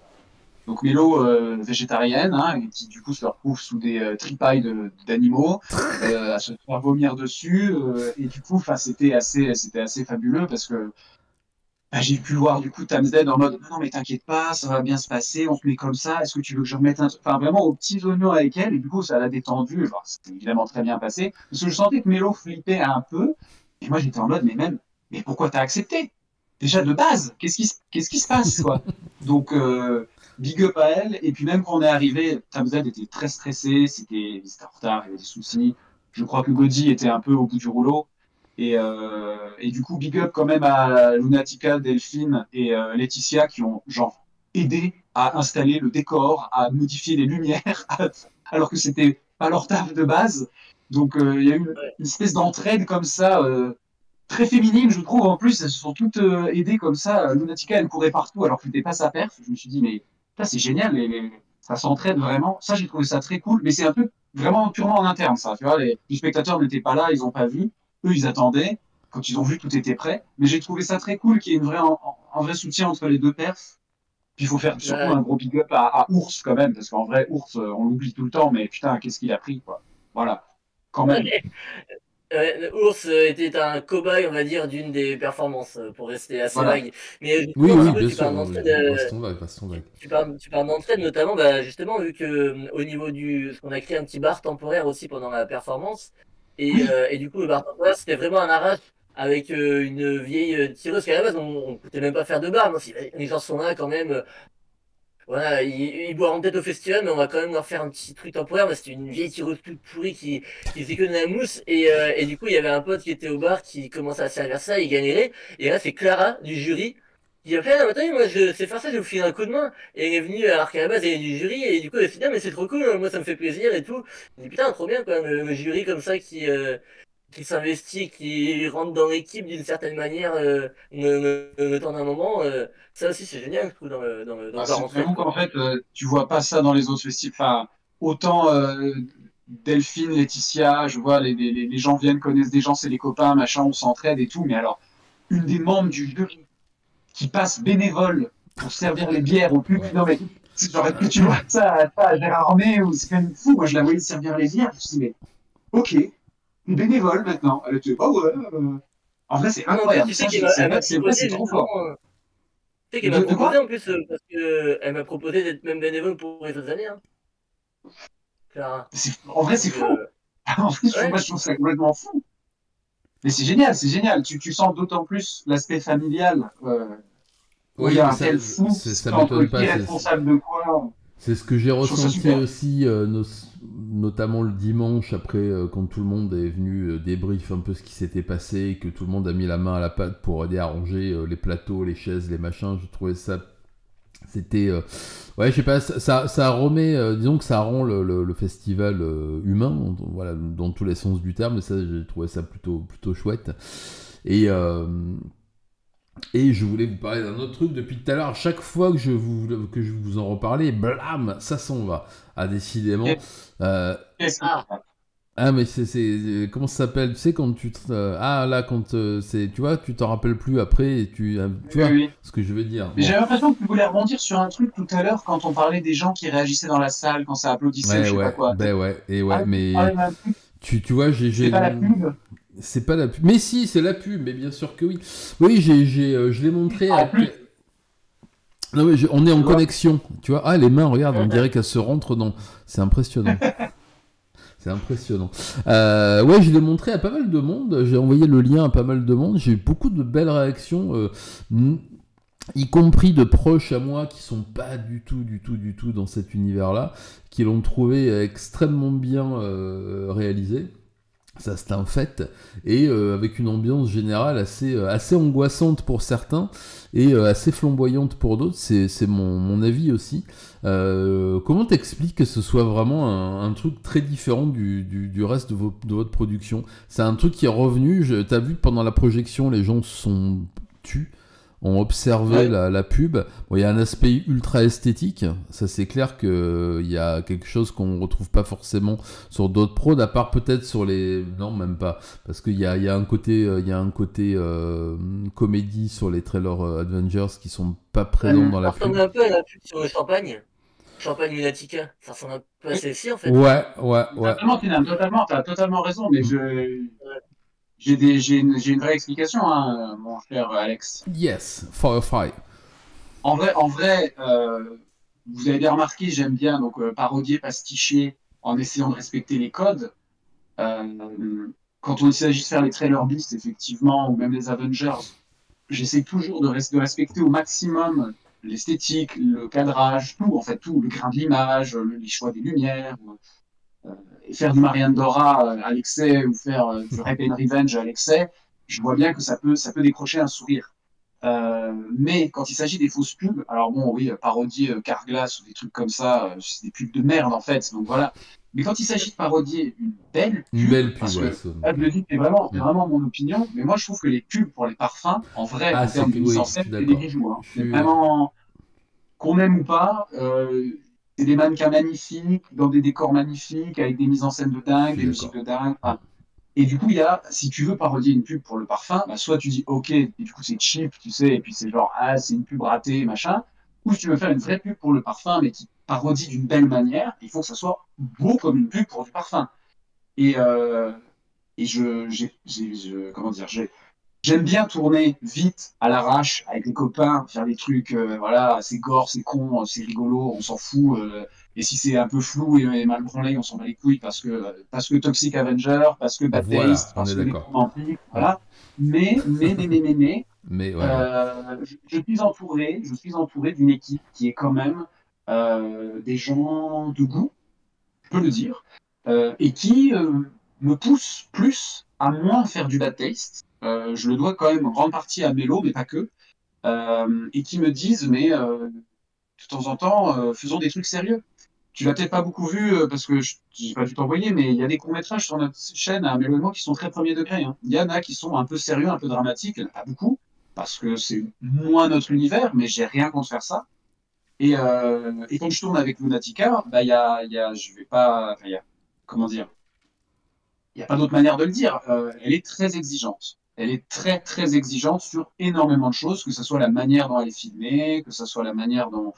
donc Mélo, végétarienne, hein, et qui du coup se retrouve sous des tripailles d'animaux, à se faire vomir dessus, et du coup, enfin, c'était assez fabuleux parce que bah, j'ai pu voir du coup Tamzed en mode non, non mais t'inquiète pas, ça va bien se passer, on se met comme ça, est-ce que tu veux que je remette un truc enfin vraiment aux petits oignons avec elle, et du coup ça l'a détendu, alors c'était évidemment très bien passé, parce que je sentais que Mélo flippait un peu, et moi j'étais en mode mais pourquoi t'as accepté? Déjà de base, qu'est-ce qui se passe quoi? Donc big up à elle, et puis même quand on est arrivé, Tamzed était très stressé, c'était en retard, il y avait des soucis, je crois que Goddy était un peu au bout du rouleau, et du coup, big up quand même à Lunatica, Delphine et Laetitia qui ont genre aidé à installer le décor, à modifier les lumières, alors que c'était pas leur taf de base. Donc il y a eu une espèce d'entraide comme ça, très féminine, je trouve. En plus, elles se sont toutes aidées comme ça. Lunatica, elle courait partout alors que c'était pas sa perf. Je me suis dit, mais ça c'est génial, ça s'entraide vraiment. Ça, j'ai trouvé ça très cool, mais c'est un peu vraiment purement en interne, ça. Tu vois, les spectateurs n'étaient pas là, ils n'ont pas vu. Eux, ils attendaient. Quand ils ont vu, tout était prêt. Mais j'ai trouvé ça très cool qu'il y ait un vrai soutien entre les deux perfs. Puis il faut faire surtout Bah, un gros big up à Ours quand même, parce qu'en vrai, Ours, on l'oublie tout le temps, mais putain, qu'est-ce qu'il a pris, quoi. Voilà, quand même. Ours était un cobaye, on va dire, d'une des performances, pour rester assez Voilà. vague. Mais Oui, justement, oui, Thibaut, bien tu sûr. parles d'entraide, Restons vagues, restons vagues. tu parles d'entraide notamment, bah, justement, vu que au niveau ce qu'on a créé un petit bar temporaire aussi pendant la performance, Oui, et du coup, le bar temporaire, c'était vraiment un arrache avec une vieille tireuse, qu'à la base, on ne peut même pas faire de bar. Non, si les gens sont là quand même. Voilà, ils boiront peut-être au festival, mais on va quand même leur faire un petit truc temporaire. Mais c'était une vieille tireuse toute pourrie qui faisait que de la mousse. Et du coup, il y avait un pote qui était au bar qui commençait à servir ça, il galérait. Et là, c'est Clara du jury qui a fait, ah, attendez, moi je sais faire ça, je vais vous filer un coup de main. Et elle est venue, alors qu'à la base, elle est du jury. Et du coup, elle s'est dit, ah, mais c'est trop cool, moi ça me fait plaisir et tout. Je dis, putain, trop bien, quoi, le jury comme ça qui s'investit, qui rentre dans l'équipe d'une certaine manière, le temps d'un moment. Ça aussi, c'est génial, je trouve, dans le bar en fait, J'avoue quoi. qu'en fait, tu vois pas ça dans les autres festivals. Enfin, autant Delphine, Laetitia, je vois, les gens viennent, connaissent des gens, c'est les copains, machin, on s'entraide et tout. Mais alors, une des membres du jury qui passe bénévole pour servir les bières au public, non mais, genre, que tu vois ça à Gérard Armé, ou c'est quand même fou. Moi, je la voyais servir les bières, je me suis dit, mais, ok, une bénévole maintenant. Elle était, oh ouais. En vrai, c'est Non, mais en plus, incroyable. tu sais Ça, qu'elle m'a c'est vrai, proposé, c'est trop justement. fort. Tu sais qu'elle m'a De proposé quoi? en plus, parce que elle m'a proposé d'être même bénévole pour les autres années, hein, Clara. En vrai, c'est Donc, fou. En vrai, ouais. moi, je trouve ça complètement fou. Mais c'est génial, c'est génial. Tu sens d'autant plus l'aspect familial, où il y Oui, a mais un tel flou ça entre m'étonne qui pas. est responsable de quoi. C'est ce que j'ai Je trouve ça ressenti super. aussi, notamment le dimanche, après, quand tout le monde est venu débrief un peu ce qui s'était passé, et que tout le monde a mis la main à la pâte pour aider à ranger les plateaux, les chaises, les machins. Je trouvais ça. C'était. Ouais, je sais pas, ça remet. Disons que ça rend le festival humain, voilà, dans tous les sens du terme, et ça, j'ai trouvé ça plutôt chouette. Et. Et je voulais vous parler d'un autre truc depuis tout à l'heure. Chaque fois que je vous en reparlais, blam, ça s'en va. Ah, décidément. Euh, Qu'est-ce qui- Ah, ah, mais comment ça s'appelle? Tu sais, quand ah, là, quand tu vois, tu t'en rappelles plus après, et tu Oui, vois oui. ce que je veux dire. Mais Bon. j'ai l'impression que tu voulais rebondir sur un truc tout à l'heure quand on parlait des gens qui réagissaient dans la salle, quand ça applaudissait ou Ouais, je sais pas ouais, quoi. ben ouais, et Ah, ouais, tu mais parlais d'un truc, tu vois, c'est pas la pub. c'est pas la pub. Mais si, c'est la pub, mais bien sûr que oui. Oui, je l'ai montré En à. plus, Non, mais on est en tu vois. connexion, tu vois. Ah, les mains, regarde, on dirait qu'elles se rentrent dans. C'est impressionnant. C'est impressionnant. Ouais, je l'ai montré à pas mal de monde. J'ai envoyé le lien à pas mal de monde. J'ai eu beaucoup de belles réactions, y compris de proches à moi qui sont pas du tout dans cet univers-là, qui l'ont trouvé extrêmement bien réalisé. Ça, c'est un fait. Et avec une ambiance générale assez angoissante pour certains et assez flamboyante pour d'autres. C'est mon avis aussi. Comment t'expliques que ce soit vraiment un truc très différent du reste de votre production? C'est un truc qui est revenu. T'as vu pendant la projection, les gens se sont tus, ont observé Ouais. la pub. Bon, il y a un aspect ultra esthétique. Ça, c'est clair qu'il y a quelque chose qu'on ne retrouve pas forcément sur d'autres prods, à part peut-être sur les. Non, même pas. Parce qu'il y a un côté, comédie sur les trailers Avengers qui sont pas présents dans ça la pub. ressemble un peu à la pub sur le champagne. Champagne Lunatica. Ça ressemble un peu à celle-ci, en fait. Ouais. Totalement, Tina, totalement, t'as totalement raison, mais j'ai une vraie explication, hein, mon cher Alex. Yes, Firefly. En vrai, vous avez bien remarqué, j'aime bien donc parodier, pasticher, en essayant de respecter les codes. Quand il s'agit de faire les trailers Beast, effectivement, ou même les Avengers, j'essaie toujours de respecter au maximum l'esthétique, le cadrage, tout, en fait, tout, le grain de l'image, les choix des lumières. Et faire du Marianne Dora à l'excès ou faire du Rape and Revenge à l'excès, je vois bien que ça peut décrocher un sourire. Mais quand il s'agit des fausses pubs, alors bon, oui, parodier Carglass ou des trucs comme ça, c'est des pubs de merde en fait, donc voilà. Mais quand il s'agit de parodier une belle Une pub, belle pub, parce ouais. que là, je le dis, c'est vraiment mon opinion, mais moi je trouve que les pubs pour les parfums, en vrai, Ah, en termes de mise oui, en je scène, suis c'est des d'accord. bijoux. Hein. Je C'est suis. vraiment, qu'on aime ou pas, c'est des mannequins magnifiques, dans des décors magnifiques, avec des mises en scène de Je dingue, suis des musiques d'accord. de dingue. Enfin, et du coup, il y a, si tu veux parodier une pub pour le parfum, bah, soit tu dis OK, et du coup c'est cheap, tu sais, et puis c'est genre, ah, c'est une pub ratée, machin. Ou si tu veux faire une vraie pub pour le parfum, mais qui parodie d'une belle manière, il faut que ça soit beau comme une pub pour du parfum. Et, comment dire, j'aime bien tourner vite, à l'arrache, avec les copains, faire des trucs, voilà, c'est gore, c'est con, c'est rigolo, on s'en fout, Et si c'est un peu flou et mal branlé, on s'en bat les couilles parce que Toxic Avenger, parce que Bad Voilà, Taste, on parce est que les d'accord. romantiques, voilà. Mais, Mais ouais. je suis entouré d'une équipe qui est quand même des gens de goût, je peux le dire, et qui me pousse plus à moins faire du bad taste. Je le dois quand même en grande partie à Mélo, mais pas que. Et qui me disent, mais de temps en temps, faisons des trucs sérieux. Tu l'as peut-être pas beaucoup vu parce que j'ai pas dû t'envoyer, mais il y a des courts-métrages sur notre chaîne à Mélo et moi qui sont très premier degré. Hein. Il y en a qui sont un peu sérieux, un peu dramatiques, il y en a pas beaucoup, parce que c'est moins notre univers, mais j'ai rien contre faire ça. Et quand je tourne avec Lunatica, bah, je vais pas, enfin, comment dire, il n'y a pas d'autre manière de le dire. Elle est très exigeante. Elle est très, très exigeante sur énormément de choses, que ce soit la manière dont elle est filmée, que ce soit la manière dont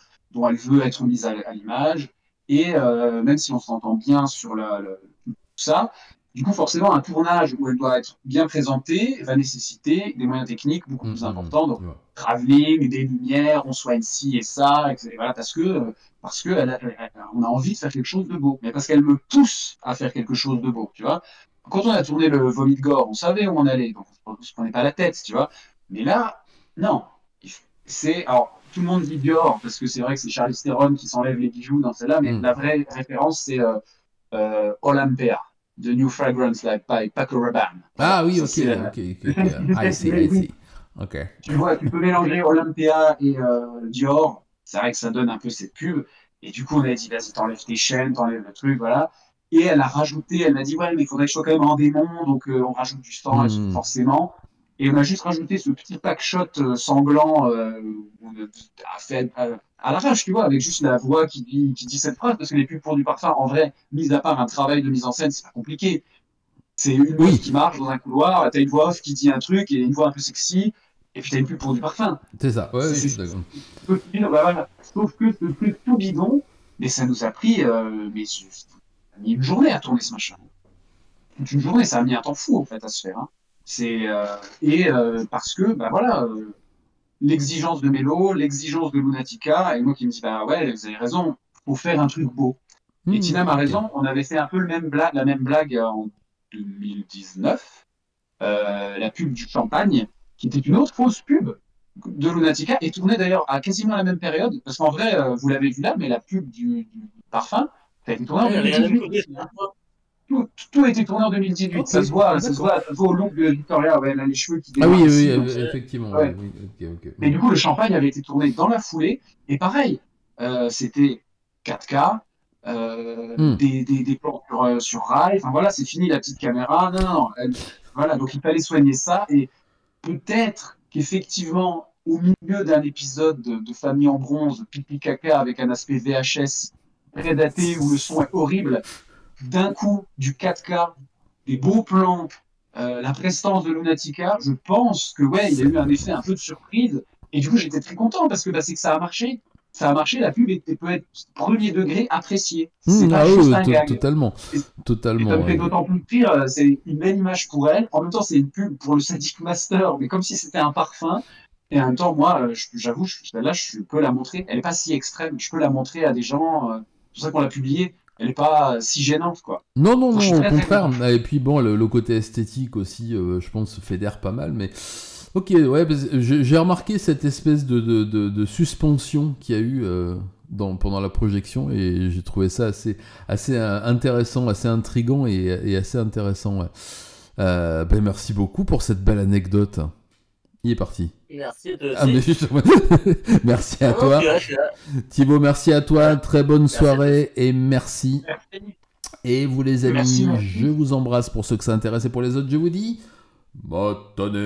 elle veut être mise à l'image. Et même si on s'entend bien sur tout ça, du coup, forcément, un tournage où elle doit être bien présentée va nécessiter des moyens techniques beaucoup plus importants. Donc, Ouais. travelling, des lumières, on soigne ci et ça, etc. Voilà, parce que on a envie de faire quelque chose de beau, mais parce qu'elle me pousse à faire quelque chose de beau, tu vois. Quand on a tourné le Vomit Gore, on savait où on allait, donc on ne se prenait pas la tête, tu vois. Mais là, non. Alors, tout le monde dit Dior, parce que c'est vrai que c'est Charlize Theron qui s'enlève les bijoux dans celle-là, mais la vraie référence, c'est Olympia, The New Fragrance by Paco Rabanne. Ah Voilà, oui, ça, ok. I see. Ok. Tu vois, tu peux mélanger Olympia et Dior, c'est vrai que ça donne un peu cette pub, et du coup, on a dit, vas-y, t'enlèves tes chaînes, t'enlèves le truc, voilà. Et elle a rajouté, elle m'a dit, ouais, mais il faudrait que je sois quand même en démon, donc on rajoute du sang, forcément. Et on a juste rajouté ce petit pack shot sanglant à l'arrache, tu vois, avec juste la voix qui dit cette phrase, parce que les pubs pour du parfum, en vrai, mis à part un travail de mise en scène, c'est pas compliqué. C'est une meuf qui marche dans un couloir, t'as une voix off qui dit un truc et une voix un peu sexy, et puis t'as une pub pour du parfum. C'est ça, ouais, je suis d'accord. Voilà. Sauf que ce truc tout bidon, mais ça nous a pris une journée à tourner ce machin. Toute une journée, ça a mis un temps fou en fait à se faire. Hein. Parce que, bah voilà, l'exigence de Mélo, l'exigence de Lunatica, et moi qui me dis, bah ouais, vous avez raison, faut faire un truc beau. Et Tina m'a raison, on avait fait un peu la même blague en 2019, la pub du champagne, qui était une autre fausse pub de Lunatica, et tournée d'ailleurs à quasiment la même période, parce qu'en vrai, vous l'avez vu là, mais la pub du parfum, ça a été tournée en 2018. Tout a été tourné en 2018. Okay, ça se voit au look de Victoria, ouais, elle a les cheveux qui démarrent. Ah oui, ici, effectivement. Ouais. Oui, okay. Mais du coup, le champagne avait été tourné dans la foulée, et pareil, c'était 4K, des plans sur rail, enfin voilà, c'est fini la petite caméra, non, voilà, donc il fallait soigner ça, et peut-être qu'effectivement, au milieu d'un épisode de Famille en bronze, pipi caca avec un aspect VHS prédaté où le son est horrible, d'un coup, du 4K, des beaux plans, la prestance de Lunatica, je pense que ouais, il y a eu un effet un peu de surprise. Et du coup, j'étais très content parce que c'est que ça a marché. Ça a marché, la pub peut être premier degré appréciée. C'est pas juste un gag. Totalement. Et ça me fait d'autant plus pire, c'est une belle image pour elle. En même temps, c'est une pub pour le Sadic Master, mais comme si c'était un parfum. Et en même temps, moi, j'avoue, là, je peux la montrer. Elle n'est pas si extrême. Je peux la montrer à des gens. C'est pour ça qu'on l'a publiée. Elle n'est pas si gênante, quoi. Non, au contraire. Et puis bon, le côté esthétique aussi, je pense, fédère pas mal. Mais ok, ouais, j'ai remarqué cette espèce de suspension qu'il y a eu pendant la projection, et j'ai trouvé ça assez intéressant, assez intriguant et assez intéressant. Ouais. Merci beaucoup pour cette belle anecdote. Il est parti. Merci à toi aussi. Merci à toi. Thibaut, merci à toi. Très bonne soirée et merci. Et vous les amis, je vous embrasse pour ceux que ça intéresse et pour les autres, je vous dis... Matinée.